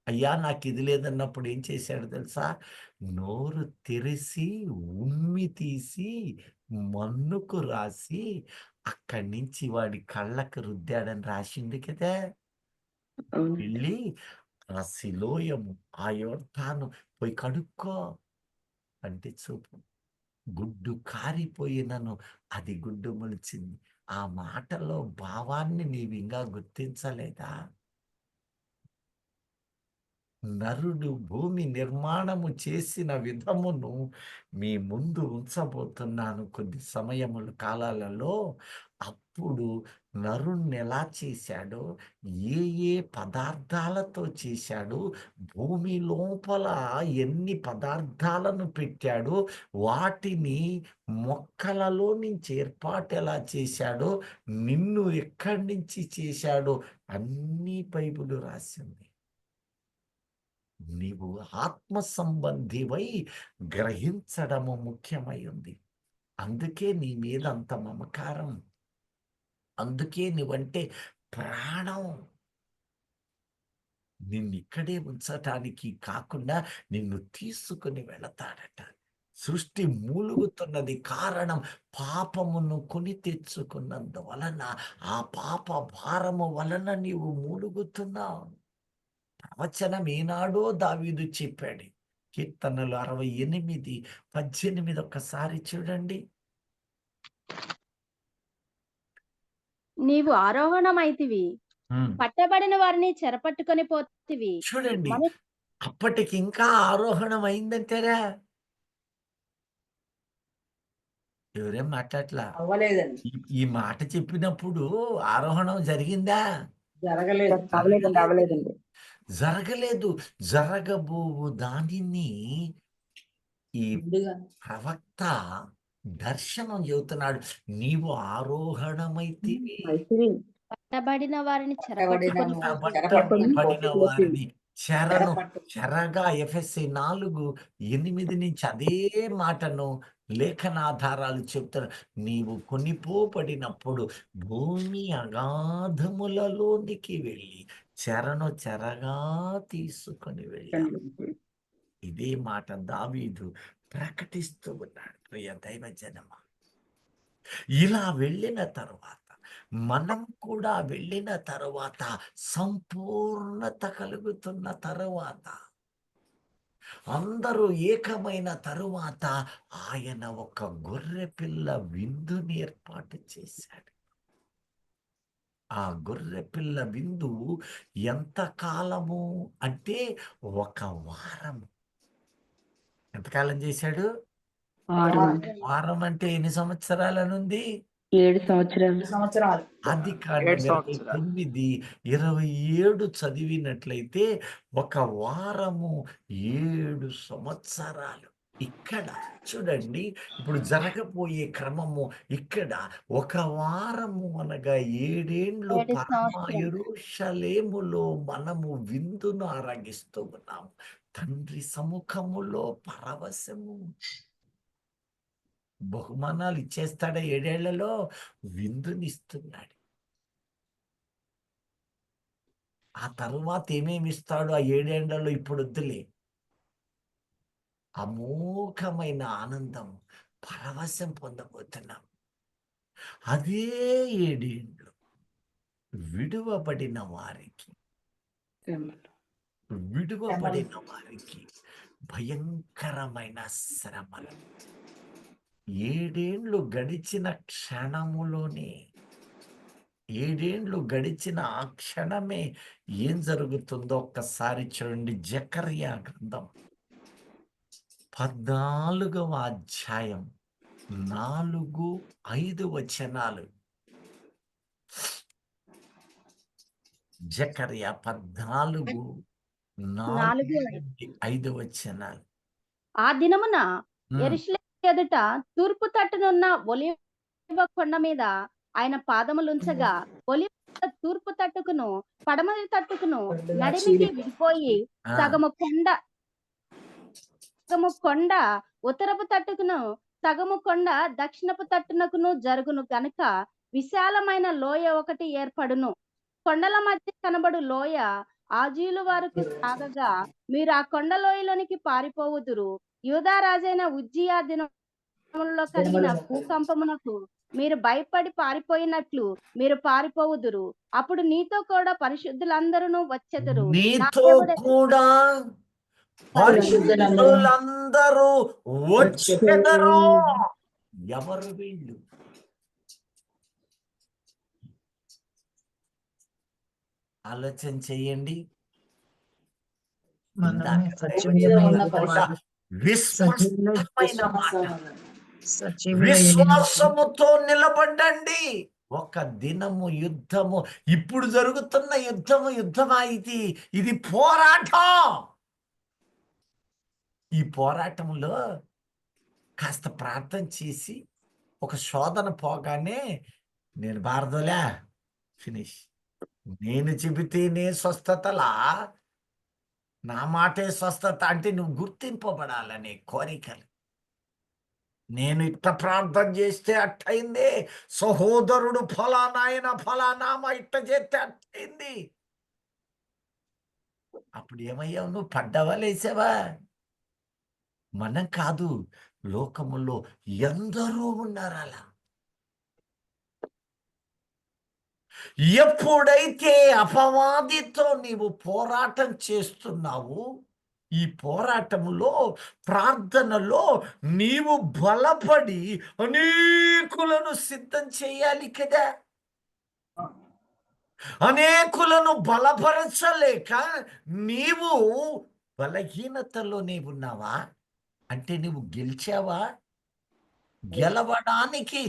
అయ్యా నాకు ఇది లేదన్నప్పుడు ఏం చేశాడు తెలుసా? నోరు తెరిసి ఉమ్మి తీసి మన్నుకు రాసి అక్కడి నుంచి వాడి కళ్ళకు రుద్దాడని రాసింది కదా. అవునండి. వెళ్ళి ఆ సిలోయము ఆ యోర్దాను పోయి కడుక్కో అంటే చూపు గుడ్డు కారిపోయినను అది గుడ్డు మొలిచింది. ఆ మాటలో భావాన్ని నీవు ఇంకా గుర్తించలేదా? నరుడు భూమి నిర్మాణము చేసిన విధమును మీ ముందు ఉంచబోతున్నాను కొద్ది సమయముల కాలాలలో. అప్పుడు నరుణ్ణి ఎలా చేశాడో, ఏ ఏ పదార్థాలతో చేశాడో, భూమి లోపల ఎన్ని పదార్థాలను పెట్టాడో, వాటిని మొక్కలలో నుంచి ఏర్పాటు ఎలా చేశాడో, నిన్ను ఎక్కడి నుంచి చేశాడో అన్నీ బైబిలు రాసింది. నీవు ఆత్మ సంబంధివై గ్రహించడము ముఖ్యమై ఉంది. అందుకే నీ మీద అంత మమకారం, అందుకే నువ్వంటే ప్రాణం. నిన్ను ఇక్కడే ఉంచటానికి కాకుండా నిన్ను తీసుకుని వెళతాడట. సృష్టి మూలుగుతున్నది కారణం పాపమును కొని తెచ్చుకున్నందువలన. ఆ పాప భారము వలన నీవు మూలుగుతున్నావు. ప్రవచనం ఏనాడో దావీదు చెప్పాడు. కీర్తనలు 68:18 ఒక్కసారి చూడండి. నీవు ఆరోహణమైతివి, పట్టబడిన వారిని చెరపట్టుకొని పోతివి. చూడండి, మనుష్ అప్పటికి ఇంకా ఆరోహణం అయిందంటారా? ఎవరేం మాట్లాడలా. అవ్వలేదండి. ఈ మాట చెప్పినప్పుడు ఆరోహణం జరిగిందా? జరగలేదు. అవ్వలేదండి. జరగలేదు. జరగబోవు దానిని ఈ ముందుగా ప్రవక్త దర్శనం చెబుతున్నాడు. నీవు ఆరోహణమైతివి, పట్టబడిన వారిని చెరపట్టుకొని పట్టబడిన వారిని చెరను చెరపట్టు. చెరగా ఎఫెస్సి 4:8 నుంచి అదే మాటను లేఖనాధారాలు చెప్తారు. నీవు కొనిపోబడినప్పుడు భూమి అగాధములలోనికి వెళ్ళి చెరను చెరగా తీసుకొని వెళ్ళావు. ఇదే మాట దావీదు ప్రకటిస్తూ ఉన్నాడు. ప్రియ దైవ జనమా, ఇలా వెళ్ళిన తరువాత మనం కూడా వెళ్ళిన తరువాత సంపూర్ణత కలుగుతున్న తరువాత అందరూ ఏకమైన తరువాత ఆయన ఒక గొర్రె పిల్ల విందుని ఏర్పాటు చేశాడు. ఆ గొర్రె పిల్ల విందు ఎంత కాలము అంటే 1 వారము. ఎంతకాలం చేశాడు? వారం అంటే ఎన్ని సంవత్సరాలనుంది? 7 సంవత్సరాలు. సంవత్సరాలు. అది కాండం 29, 27 చదివినట్లయితే 1 వారము 7 సంవత్సరాలు. ఇక్కడ చూడండి, ఇప్పుడు జరగబోయే క్రమము ఇక్కడ 1 వారము అనగా 7 ఏండ్లు 7 సంవత్సరాలు. యెరూషలేములో మనము విందును ఆరగిస్తూ ఉన్నాము. తండ్రి సముఖములో పరవశము. బహుమానాలు ఇచ్చేస్తాడా 7 ఏళ్లలో? విందునిస్తున్నాడు. ఆ తరువాత ఏమేమి ఇస్తాడు ఆ 7 ఏళ్లలో ఇప్పుడు వద్దులే. అమోఘమైన ఆనందం, పరవశం పొందబోతున్నాం. అదే 7 ఏండ్లు విడువబడిన వారికి భయంకరమైన శ్రమలు. 7 ఏండ్లు గడిచిన క్షణములోనే, 7 ఏండ్లు గడిచిన ఆ క్షణమే ఏం జరుగుతుందో ఒక్కసారి చూడండి. జకర్యా గ్రంథం 14వ అధ్యాయం 4-5 వచనాలు. జకర్యా 14:4-5 వచనాలు. ఆ దినమున యెరూషలేము ఎదుట తూర్పు తట్టునున్న ఒలీవ కొండ మీద ఆయన పాదములుంచగా, ఒలీవ తూర్పు తట్టుకును పడమరి తట్టుకును నడిమికి విడిపోయి సగము కొండ ఉత్తరపు తట్టుకును సగము కొండ దక్షిణపు తట్టునకును జరుగును గనుక విశాలమైన లోయ ఒకటి ఏర్పడును. కొండల మధ్య కనబడు లోయ ఆజీలు వారికి సాగగా మీరు ఆ కొండలోయలోనికి పారిపోవుదురు. యూదా రాజైన ఉజ్జియా దినములలో కలిగిన భూకంపమునకు మీరు భయపడి పారిపోయినట్లు మీరు పారిపోవుదురు. అప్పుడు నీతో కూడా పరిశుద్ధులందరూ వచ్చెదరు. నా నీతో దేవుడే కూడా పరిశుద్ధులందరూ వచ్చెదరు. ఎవరు వీళ్ళు? ఆలోచన చెయ్యండి. మనమే ఇందాక సజీవులమైన మాట విశ్వాసమైన మాట. సజీవులైన విశ్వాసముతో నిలబడండి. ఒక దినము యుద్ధము, ఇప్పుడు జరుగుతున్న యుద్ధమా ఇది పోరాటం. ఈ పోరాటంలో కాస్త ప్రార్థన చేసి ఒక శోధన పోగానే నేను భారతలే ఫినిష్, నేను చెబితేనే స్వస్థతలా, నా మాటే స్వస్థత అంటే నువ్వు గుర్తింపబడాలనే కోరికలు. నేను ఇట్ట ప్రార్థన చేస్తే అట్టయింది, సహోదరుడు ఫలానాయన ఫలానామా ఇట్ట చేస్తే అట్టయింది. అప్పుడు ఏమయ్యావు? నువ్వు పడ్డావా, లేసావా? మనం కాదు, లోకములో ఎందరో ఉన్నారు అలా. ఎప్పుడైతే అపవాదితో నీవు పోరాటం చేస్తున్నావు, ఈ పోరాటంలో ప్రార్థనలో నీవు బలపడి అనేకులను సిద్ధం చేయాలి కదా. అనేకులను బలపరచలేక నీవు బలహీనతలోనే ఉన్నావా? అంటే నువ్వు గెలిచావా? గెలవడానికి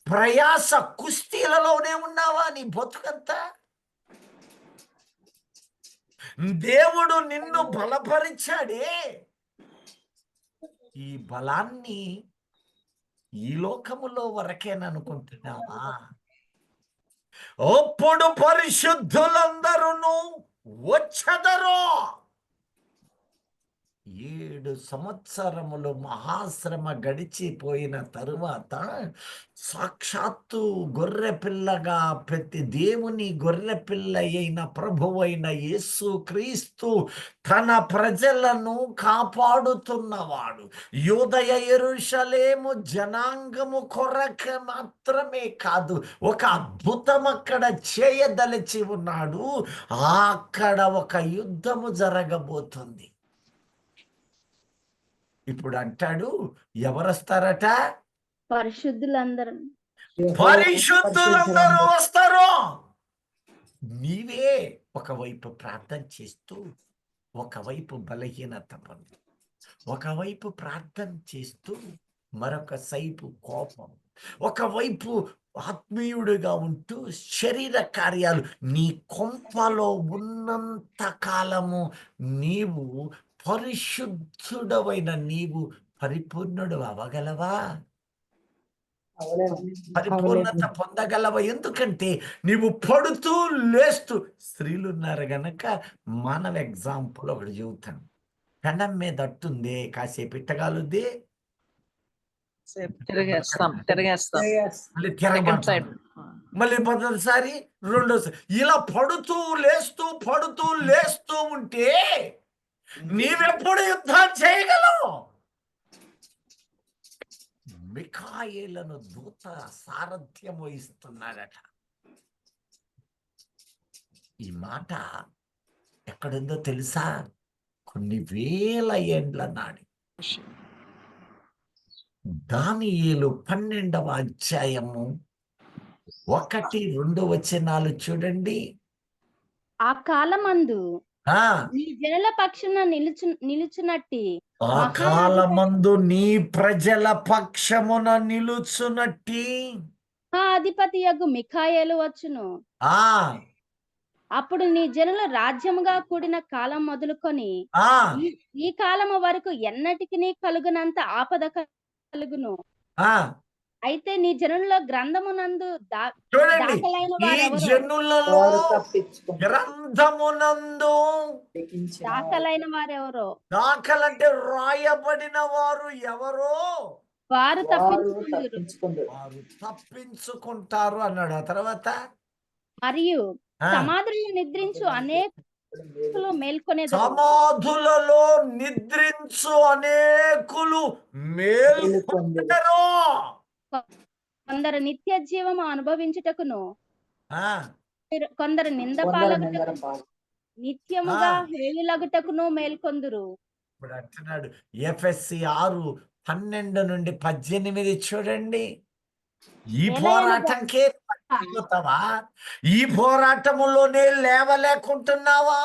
ప్రయాస కుస్తీలలోనే ఉన్నావా నీ బతుకంతా? దేవుడు నిన్ను బలపరిచాడే, ఈ బలాన్ని ఈ లోకములో వరకేననుకుంటున్నావా? అప్పుడు పరిశుద్ధులందరూ వచ్చెదరు. 7 సంవత్సరములు మహాశ్రమ గడిచిపోయిన తరువాత సాక్షాత్తు గొర్రె పిల్లగా ప్రతి దేవుని గొర్రె పిల్ల అయిన ప్రభువైన యేసు క్రీస్తు తన ప్రజలను కాపాడుతున్నవాడు. యూదయ యెరూషలేము జనాంగము కొరకు మాత్రమే కాదు, ఒక అద్భుతం అక్కడ చేయదలిచి ఉన్నాడు. అక్కడ ఒక యుద్ధము జరగబోతుంది. ఇప్పుడు అంటాడు, ఎవరొస్తారట? పరిశుద్ధులందరూ. పరిశుద్ధులందరూ వస్తారు. నీవే ఒకవైపు ప్రార్థన చేస్తూ, ఒకవైపు బలహీనత పొంది, ఒకవైపు ప్రార్థన చేస్తూ మరొక వైపు కోపం, ఒకవైపు ఆత్మీయుడిగా ఉంటూ శరీర కార్యాలు నీ కొంపలో ఉన్నంత కాలము నీవు పరిశుద్ధుడవైన నీవు పరిపూర్ణుడు అవ్వగలవా? పరిపూర్ణత పొందగలవా? ఎందుకంటే నీవు పడుతూ లేస్తూ, స్త్రీలు ఉన్నారు గనక మానవ ఎగ్జాంపుల్ ఒకటి చెబుతాను. పెనం మీద అట్టుంది, కాసేపు ఇట్టగలుద్ది, తిరిగేస్తాం మళ్ళీ తిరగబడతాం, మళ్ళీ మొదటిసారి రెండోసారి, ఇలా పడుతూ లేస్తూ ఉంటే నీవెప్పుడు యుద్ధం చేయగలవు? మిఖాయేలను దూత సారథ్యం వహిస్తున్నాడట. ఈ మాట ఎక్కడుందో తెలుసా? కొన్ని వేల ఏండ్ల నాడు. దానియేలు 12వ అధ్యాయము 1-2 వచనాలు చూడండి. ఆ కాలమందు ఆ నీ జనుల పక్షమున నిలుచునట్టి ఆ కాలమందు నీ ప్రజల పక్షమున నిలుచునట్టి ఆ అధిపతి యగు మిఖాయేలు వచ్చును. ఆ అప్పుడు నీ జనుల రాజ్యముగా కూడిన కాలం మొదలుకొని ఆ ఈ కాలము వరకు ఎన్నటికి కలుగునంత ఆపద కలుగును. ఆ అయితే నీ జనుల్లో గ్రంథమునందు చూడండి, దాఖలైన ఈ వారెవరో, జనులలో గ్రంథమునందు దాఖలైన వారెవరో, దాఖలంటే రాయబడిన వారు ఎవరో వారు తప్పించుకుందురు. వారు తప్పించుకుంటారు అన్నాడు. ఆ తర్వాత మరియు ఆ, సమాధుల్లో నిద్రించు అనేకులు మేల్కొనేదరు. సమాధులలో నిద్రించు అనేకులు మేల్కొందరు. కొందరు నిత్య జీవము అనుభవించుటకును, ఆ, కొందరు నింద పాలగుటకు, నిత్యముగా హేయులగుటకును మేల్కొందురు. ఇప్పుడు అంటున్నాడు ఎఫ్ఎస్సి 6:12-18 చూడండి. ఈ పోరాటంకే పడిపోతావా? ఈ పోరాటములోనే లేవలేకుంటున్నావా?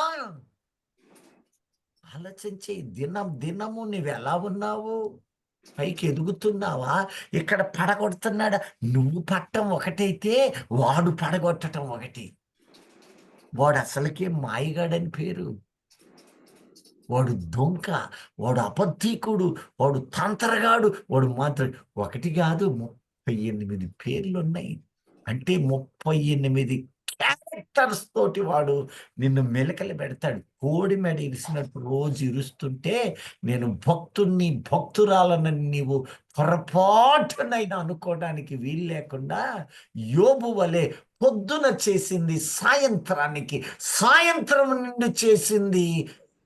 ఆలోచించి దినము నువ్వెలా ఉన్నావు? పైకి ఎదుగుతున్నావా? ఇక్కడ పడగొడుతున్నాడా? నువ్వు పట్టం ఒకటైతే వాడు పడగొట్టడం ఒకటి. వాడు అసలుకే మాయగాడని పేరు. వాడు దొంగ, వాడు అబద్ధీకుడు, వాడు తంత్రగాడు, వాడు మాత్రం ఒకటి కాదు 38 పేర్లు ఉన్నాయి. అంటే 38 క్యారెక్టర్స్ తోటి వాడు నిన్ను మెలకలు పెడతాడు. కోడి మెడ ఇరిసినట్టు రోజు ఇరుస్తుంటే నేను భక్తుణ్ణి భక్తురాలనని నీవు పొరపాటునైనా అనుకోవడానికి వీలు లేకుండా యోబు వలె పొద్దున చేసింది సాయంత్రానికి, సాయంత్రం నుండి చేసింది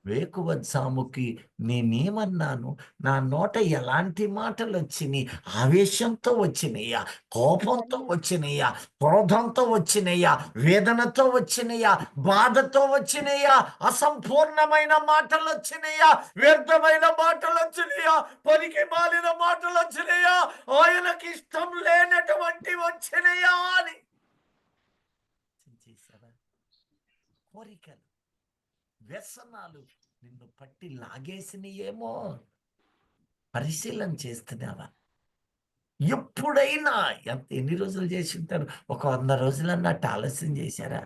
వేకువజాముకి. నేనేమన్నాను? నా నోట ఎలాంటి మాటలు వచ్చినాయి? ఆవేశంతో వచ్చినాయా? కోపంతో వచ్చినాయా? క్రోధంతో వచ్చినాయా? వేదనతో వచ్చినాయా? బాధతో వచ్చినాయా? అసంపూర్ణమైన మాటలు వచ్చినాయా? వ్యర్థమైన మాటలు వచ్చినాయా? పనికి మాలిన మాటలు వచ్చినాయా? ఆయనకి ఇష్టం లేనటువంటి వచ్చినాయా అని చేశారా? కోరికలు, వ్యసనాలు నిన్ను పట్టి లాగేసినయేమో పరిశీలన చేస్తున్నావా? ఎప్పుడైనా ఎన్ని రోజులు చేసి ఉంటారు? ఒక 100 రోజులన్నట్టు ఆలస్యం చేశారా?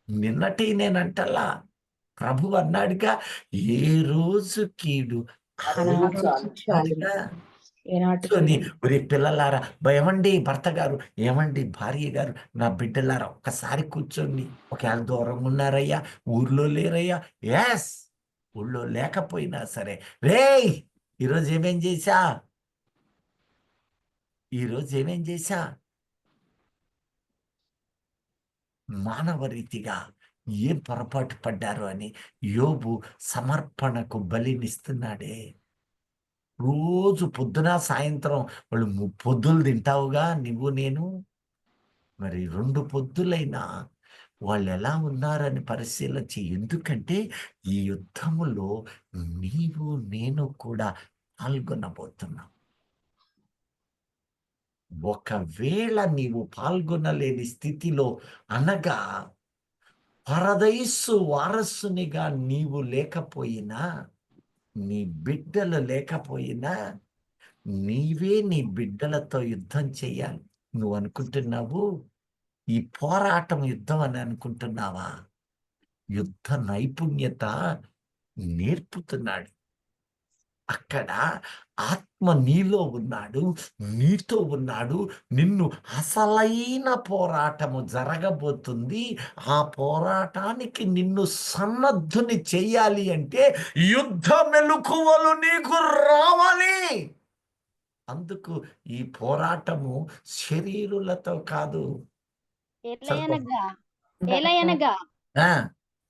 నిన్నటి నేనంటలా ప్రభు అన్నాడుగా, ఏ రోజు కీడు అన్నాడుగా. ఒరే పిల్లలారా, ఏమండి భర్త గారు, ఏమండి భార్య గారు, నా బిడ్డలారా, ఒక్కసారి కూర్చోండి. ఒకవేళ దూరంగా ఉన్నారయ్యా, ఊర్లో లేరయ్యా, ఎస్ ఊళ్ళో లేకపోయినా సరే, రేయ్ ఈరోజు ఏమేం చేశా, ఈరోజు ఏమేం చేశా, మానవ రీతిగా ఏం పొరపాటు పడ్డారు అని యోబు సమర్పణకు బలినిస్తున్నాడే. రోజు పొద్దున సాయంత్రం వాళ్ళు పొద్దులు తింటావుగా నువ్వు నేను. మరి 2 పొద్దులైనా వాళ్ళు ఎలా ఉన్నారని పరిశీలన చెయ్యి. ఎందుకంటే ఈ యుద్ధములో నీవు నేను కూడా పాల్గొనబోతున్నాం. ఒకవేళ నీవు పాల్గొనలేని స్థితిలో, అనగా పరదైసు వారసునిగా నీవు లేకపోయినా, నీ బిడ్డలు లేకపోయినా, నీవే నీ బిడ్డలతో యుద్ధం చెయ్యాలి. నువ్వు అనుకుంటున్నావు ఈ పోరాటం యుద్ధం అని అనుకుంటున్నావా? యుద్ధ నైపుణ్యత నేర్పుతున్నాడు. అక్కడ ఆత్మ నీలో ఉన్నాడు, నీతో ఉన్నాడు. నిన్ను అసలైన పోరాటము జరగబోతుంది. ఆ పోరాటానికి నిన్ను సన్నద్ధుని చెయ్యాలి అంటే యుద్ధ మెలకువలు నీకు రావాలి. అందుకు ఈ పోరాటము శరీరులతో కాదు. ఏలయనగా ఆ,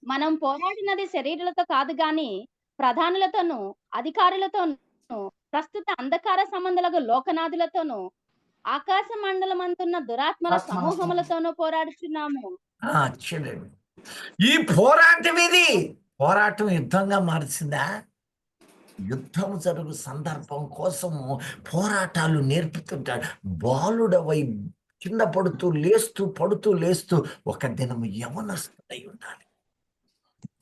మనం పోరాడినది శరీరులతో కాదు గాని ప్రధానులతోనూ, అధికారులతోనూ, ప్రస్తుత అంధకార సంబంధులకు లోకనాథులతోనూ, ఆకాశ మండలమంతున్న దురాత్మల సమూహములతోనూ పోరాడుచున్నాము. చూడండి, ఈ పోరాటం ఇది. పోరాటం యుద్ధంగా మార్చిందా? యుద్ధం జరుగు సందర్భం కోసము పోరాటాలు నేర్పుతుంటాడు. బాలుడవై కింద పడుతూ లేస్తూ ఒక దినము యవనస్తుడై ఉండాలి.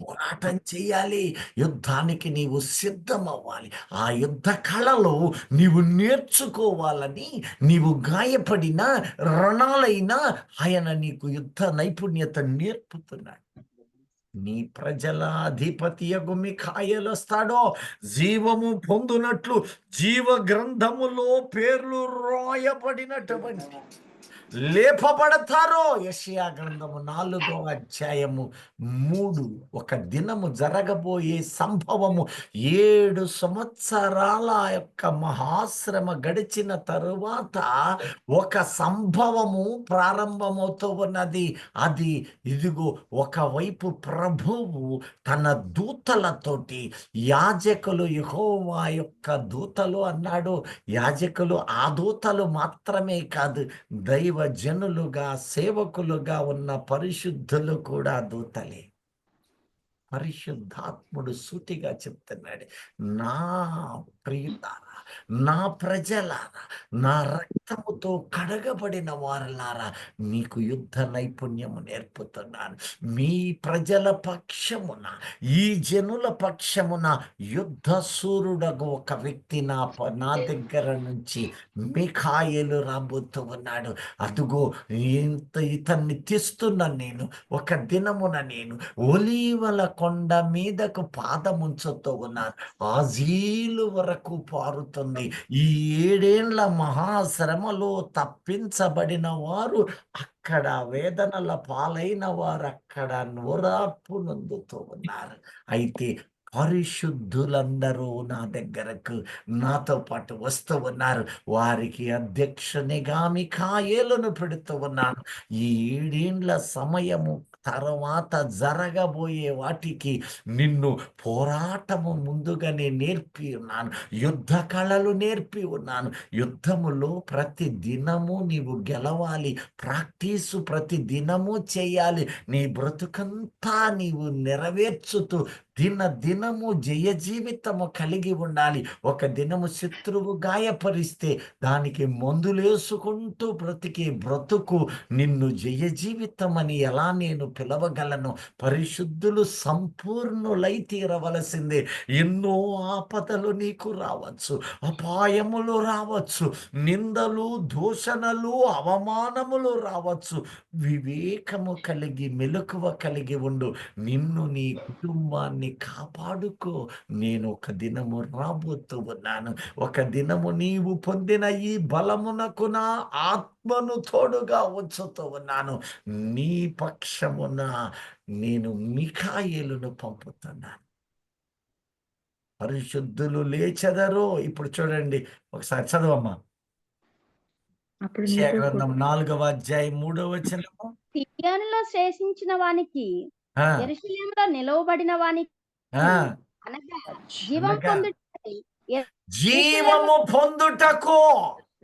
పోరాటం చేయాలి. యుద్ధానికి నీవు సిద్ధమవ్వాలి. ఆ యుద్ధ కళలో నీవు నేర్చుకోవాలని, నీవు గాయపడిన రణాలైనా ఆయన నీకు యుద్ధ నైపుణ్యత నేర్పుతున్నాడు. నీ ప్రజల అధిపతియగు మిఖాయేలు వస్తాడో, జీవము పొందునట్లు జీవ గ్రంథములో పేర్లు రాయబడినటువంటి లేపబడతారో. యెషయా గ్రంథము 4వ అధ్యాయము 3. ఒక దినము జరగబోయే సంభవము 7 సంవత్సరాల యొక్క మహాశ్రమ గడిచిన తరువాత ఒక సంభవము ప్రారంభమవుతూ ఉన్నది. అది ఇదిగో ఒకవైపు ప్రభువు తన దూతలతోటి, యాజకులు యెహోవా యొక్క దూతలు అన్నాడు. యాజకులు ఆ దూతలు మాత్రమే కాదు, దైవ జనులుగా సేవకులుగా ఉన్న పరిశుద్ధులు కూడా దూతలే. పరిశుద్ధాత్ముడు సూటిగా చెప్తున్నాడు, నా ప్రియులారా, నా ప్రజలారా, నా రక్తముతో కడగబడిన వారలారా, మీకు యుద్ధ నైపుణ్యము నేర్పుతున్నాను. మీ ప్రజల పక్షమున, ఈ జనుల పక్షమున యుద్ధ సూర్యుడగు ఒక వ్యక్తి నా దగ్గర నుంచి మిఖాయేలు రాబోతూ ఉన్నాడు. అదుగో ఇతన్ని తీస్తున్నాను నేను. ఒక దినమున నేను ఒలీవల కొండ మీదకు పాదముంచుతూ ఉన్నాను. ఆజీలు వరకు పారుతుంది. ఈ 7 ఏండ్ల మహాశ్రమలో తప్పించబడిన వారు అక్కడ, వేదనల పాలైన వారు అక్కడ ఓదార్పు నొందుతూ ఉన్నారు. అయితే పరిశుద్ధులందరూ నా దగ్గరకు నాతో పాటు వస్తూ ఉన్నారు. వారికి అధ్యక్షునిగా మిఖాయేలును పెడుతూ ఉన్నాను. ఈ 7 ఏండ్ల సమయము తర్వాత జరగబోయే వాటికి నిన్ను పోరాటము ముందుగానే నేర్పి ఉన్నాను. యుద్ధ కళలు నేర్పి ఉన్నాను. యుద్ధములో ప్రతి దినము నీవు గెలవాలి. ప్రాక్టీసు ప్రతి దినము చేయాలి. నీ బ్రతుకంతా నీవు నెరవేర్చుతూ దినము జయ జీవితము కలిగి ఉండాలి. ఒక దినము శత్రువు గాయపరిస్తే దానికి మందులేసుకుంటూ బ్రతికే బ్రతుకు నిన్ను జయ జీవితం అని ఎలా నేను పిలవగలను? పరిశుద్ధులు సంపూర్ణులై తీరవలసిందే. ఎన్నో ఆపదలు నీకు రావచ్చు, అపాయములు రావచ్చు, నిందలు, దూషణలు, అవమానములు రావచ్చు. వివేకము కలిగి, మెలకువ కలిగి ఉండు. నిన్ను, నీ కుటుంబాన్ని కాపాడుకో. నేను ఒక దినము రాబోతూ ఉన్నాను. ఒక దినము నీవు పొందిన ఈ బలమునకు నా ఆత్మను తోడుగా ఉంచుతూ ఉన్నాను. నీ పక్షమున నేను మిఖాయేలును పంపుతున్నాను. పరిశుద్ధులు లేచెదరో. ఇప్పుడు చూడండి, ఒకసారి చదవమ్మా. అప్పుడు యెషయా నీకు గ్రంథం 4వ అధ్యాయం 3వ వచనము. సియోనులో శేషించిన వానికి, ఆ, యెరూషలేములో నిలవబడిన వానికి, ఆ, అనగా జీవం అనగా పొందుటకై జీవము పొందుటకు.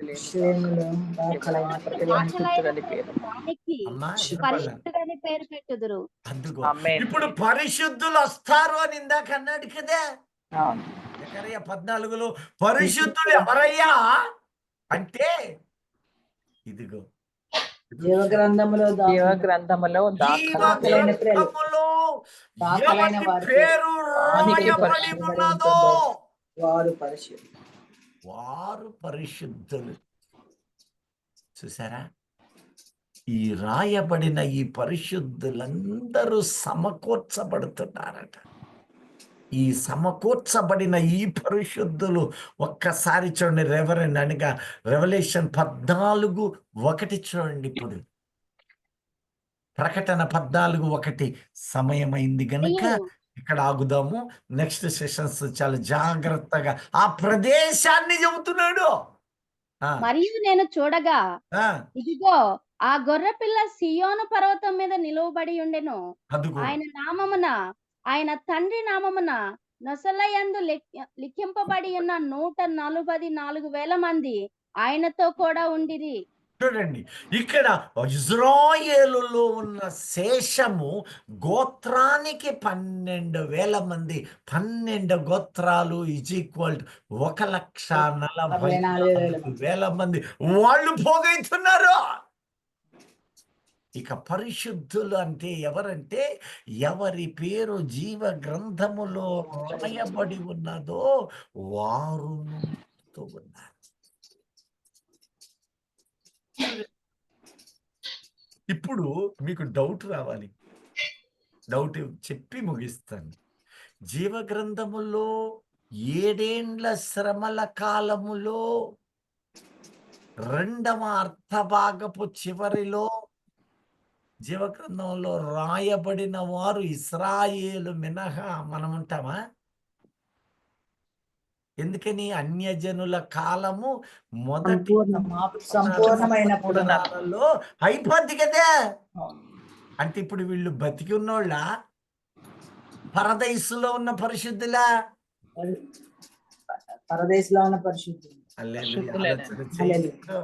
విషయములో దాఖలైన ప్రతివానికి వానికి అమ్మా, పరిశుద్ధుడని పేరు పెట్టుదురు. అందుకో ఆమేన్. ఇప్పుడు పరిశుద్ధులు వస్తారు అని ఇందాక అన్నాడు కదా. అవును. జకర్యా 14లో పరిశుద్ధులు ఎవరయ్యా అంటే ఇదిగో జీవ గ్రంథములో జీవ గ్రంథములో దాఖలైన జీవగ్రంథములో దాఖలైన ఎవరి వారి పేరు వారికి రాయబడి ఉన్నదో వారు పరిశుద్ధులు. వారు పరిశుద్ధులు. చూసారా? ఈ రాయబడిన ఈ పరిశుద్ధులందరూ సమకూర్చబడుతున్నారట. ఈ సమకూర్చబడిన ఈ పరిశుద్ధులు ఒక్కసారి చూడండి. రెవరెండ్ అనగా రెవల్యూషన్ 14:1 చూడండి. ఇప్పుడు ప్రకటన 14:1 సమయమైంది గనుక ఇక్కడ ఆగుదాము. నెక్స్ట్ సెషన్స్ చాలా జాగ్రత్తగా ఆ ప్రదేశాన్ని చెబుతున్నాడు. మరియు నేను చూడగా, ఆ, ఇదిగో ఆ గొర్రెపిల్ల సియోను పర్వతం మీద నిలువబడి ఉండెను. అదుగో ఆయన నామమున, ఆయన తండ్రి నామమున నొసలయందు లిఖింపబడి ఉన్న 144,000 మంది ఆయనతో కూడా ఉండిరి. చూడండి, ఇక్కడ ఇజ్రాయేలులో ఉన్న శేషము గోత్రానికి 12,000 మంది. 12 గోత్రాలు ఈజ్ ఈక్వల్ 1,44,000 మంది. వాళ్ళు పోగైతున్నారు. ఇక పరిశుద్ధులు అంటే ఎవరంటే, ఎవరి పేరు జీవ గ్రంథములో రాయబడి ఉన్నదో వారు ఉన్నారు. ఇప్పుడు మీకు డౌట్ రావాలి. డౌట్ చెప్పి ముగిస్తాను. జీవ గ్రంథములో 7 ఏండ్ల శ్రమల కాలములో రెండవ అర్థభాగపు చివరిలో జీవగ్రంథంలో రాయబడిన వారు ఇశ్రాయేలు మినహా మనం ఉంటామా? ఎందుకని అన్యజనుల కాలము మొదటి సంపూర్ణమైన పురాణాలలో అయిపోద్ది కదా. అవును. అంటే ఇప్పుడు వీళ్ళు బతికి ఉన్నోళ్ళ, పరదైసులో ఉన్న పరిశుద్ధులా? పరదేశంలో ఉన్న పరిశుద్ధులు. హల్లెలూయా. ఆలోచన చేయొద్దు.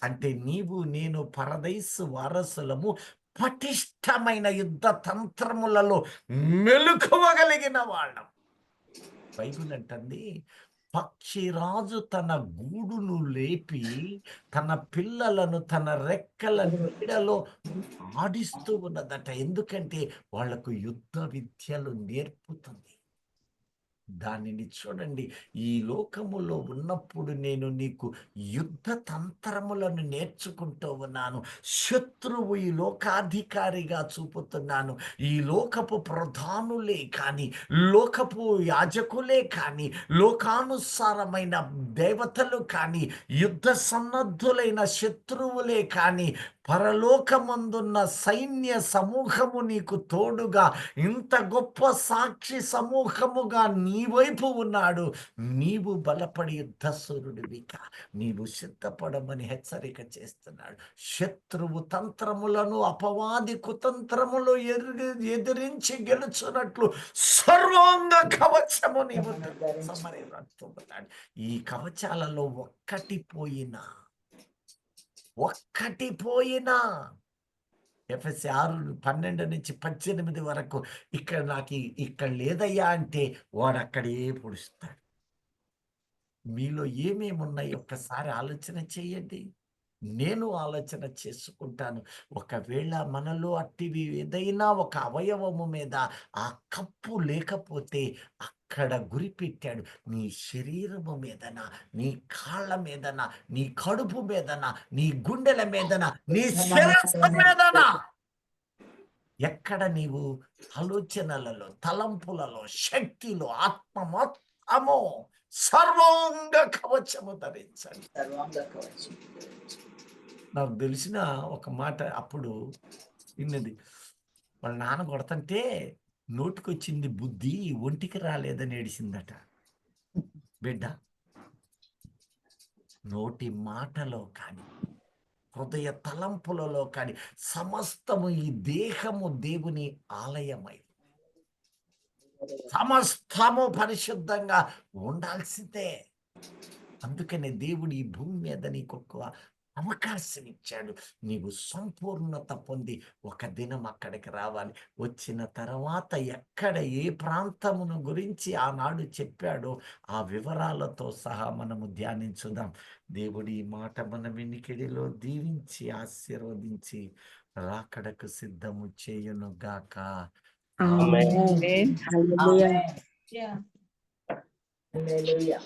అంటే నీవు నేను పరదైసు వారసులము, పటిష్టమైన యుద్ధ తంత్రములలో మెలుకువగలిగిన వాళ్ళం. బైబిల్ అంటుంది, పక్షిరాజు తన గూడును లేపి తన పిల్లలను తన రెక్కల నీడలో ఆడిస్తూ ఉన్నదట. ఎందుకంటే వాళ్లకు యుద్ధ విద్యలు నేర్పుతుంది. దానిని చూడండి, ఈ లోకములో ఉన్నప్పుడు నేను నీకు యుద్ధ తంత్రములను నేర్చుకుంటూ ఉన్నాను. శత్రువు ఈ లోకాధికారిగా చూపుతున్నాను. ఈ లోకపు ప్రధానులే కానీ, లోకపు యాజకులే కానీ, లోకానుసారమైన దేవతలు కానీ, యుద్ధ సన్నద్ధులైన శత్రువులే కానీ, పరలోకమందున్న సైన్య సమూహము నీకు తోడుగా, ఇంత గొప్ప సాక్షి సమూహముగా నీ వైపు ఉన్నాడు. నీవు బలపడి యుద్ధసూరుడివిగా నీవు సిద్ధపడమని హెచ్చరిక చేస్తున్నాడు. శత్రువు తంత్రములను, అపవాది కుతంత్రములు ఎదిరించి గెలుచున్నట్లు సర్వాంగ కవచము నీవు ధరించమని. ఈ కవచాలలో ఒక్కటి పోయినా ఎఫెసీ 6:12-18 వరకు ఇక్కడ లేదయ్యా అంటే వాడు అక్కడే పొడుస్తాడు. మీలో ఏమేమి ఉన్నాయి ఒక్కసారి ఆలోచన చేయండి. నేను ఆలోచన చేసుకుంటాను. ఒకవేళ మనలో అట్టివి ఏదైనా ఒక అవయవము మీద ఆ కప్పు లేకపోతే అక్కడ గురి పెట్టాడు. నీ శరీరము మీదనా, నీ కాళ్ళ మీదనా, నీ కడుపు మీదనా, నీ గుండెల మీదనా, నీ శిరస్సు మీదనా, ఎక్కడ నీవు ఆలోచనలలో, తలంపులలో, శక్తిలో, ఆత్మ మొత్తము సర్వాంగ కవచము ధరించండి. సర్వాంగ కవచం. నాకు తెలిసిన ఒక మాట అప్పుడు విన్నది, వాళ్ళ నాన్న కొడతంటే నోటికొచ్చింది బుద్ధి, ఒంటికి రాలేదని ఏడిసిందట. బిడ్డ, నోటి మాటలో కానీ, హృదయ తలంపులలో కానీ సమస్తము, ఈ దేహము దేవుని ఆలయమై సమస్తము పరిశుద్ధంగా ఉండాల్సిందే. అందుకనే దేవుడు ఈ భూమి మీద నీకు ఒక అవకాశం ఇచ్చాడు. నీవు సంపూర్ణత పొంది ఒక దినం అక్కడికి రావాలి. వచ్చిన తర్వాత ఎక్కడ ఏ ప్రాంతమును గురించి ఆనాడు చెప్పాడో ఆ వివరాలతో సహా మనము ధ్యానించుదాం. దేవుడి ఈ మాట మన వినికిడిలో దీవించి ఆశీర్వదించి రాకడకు సిద్ధము చేయును గాక. ఆమేన్. హల్లెలూయా. హల్లెలూయా.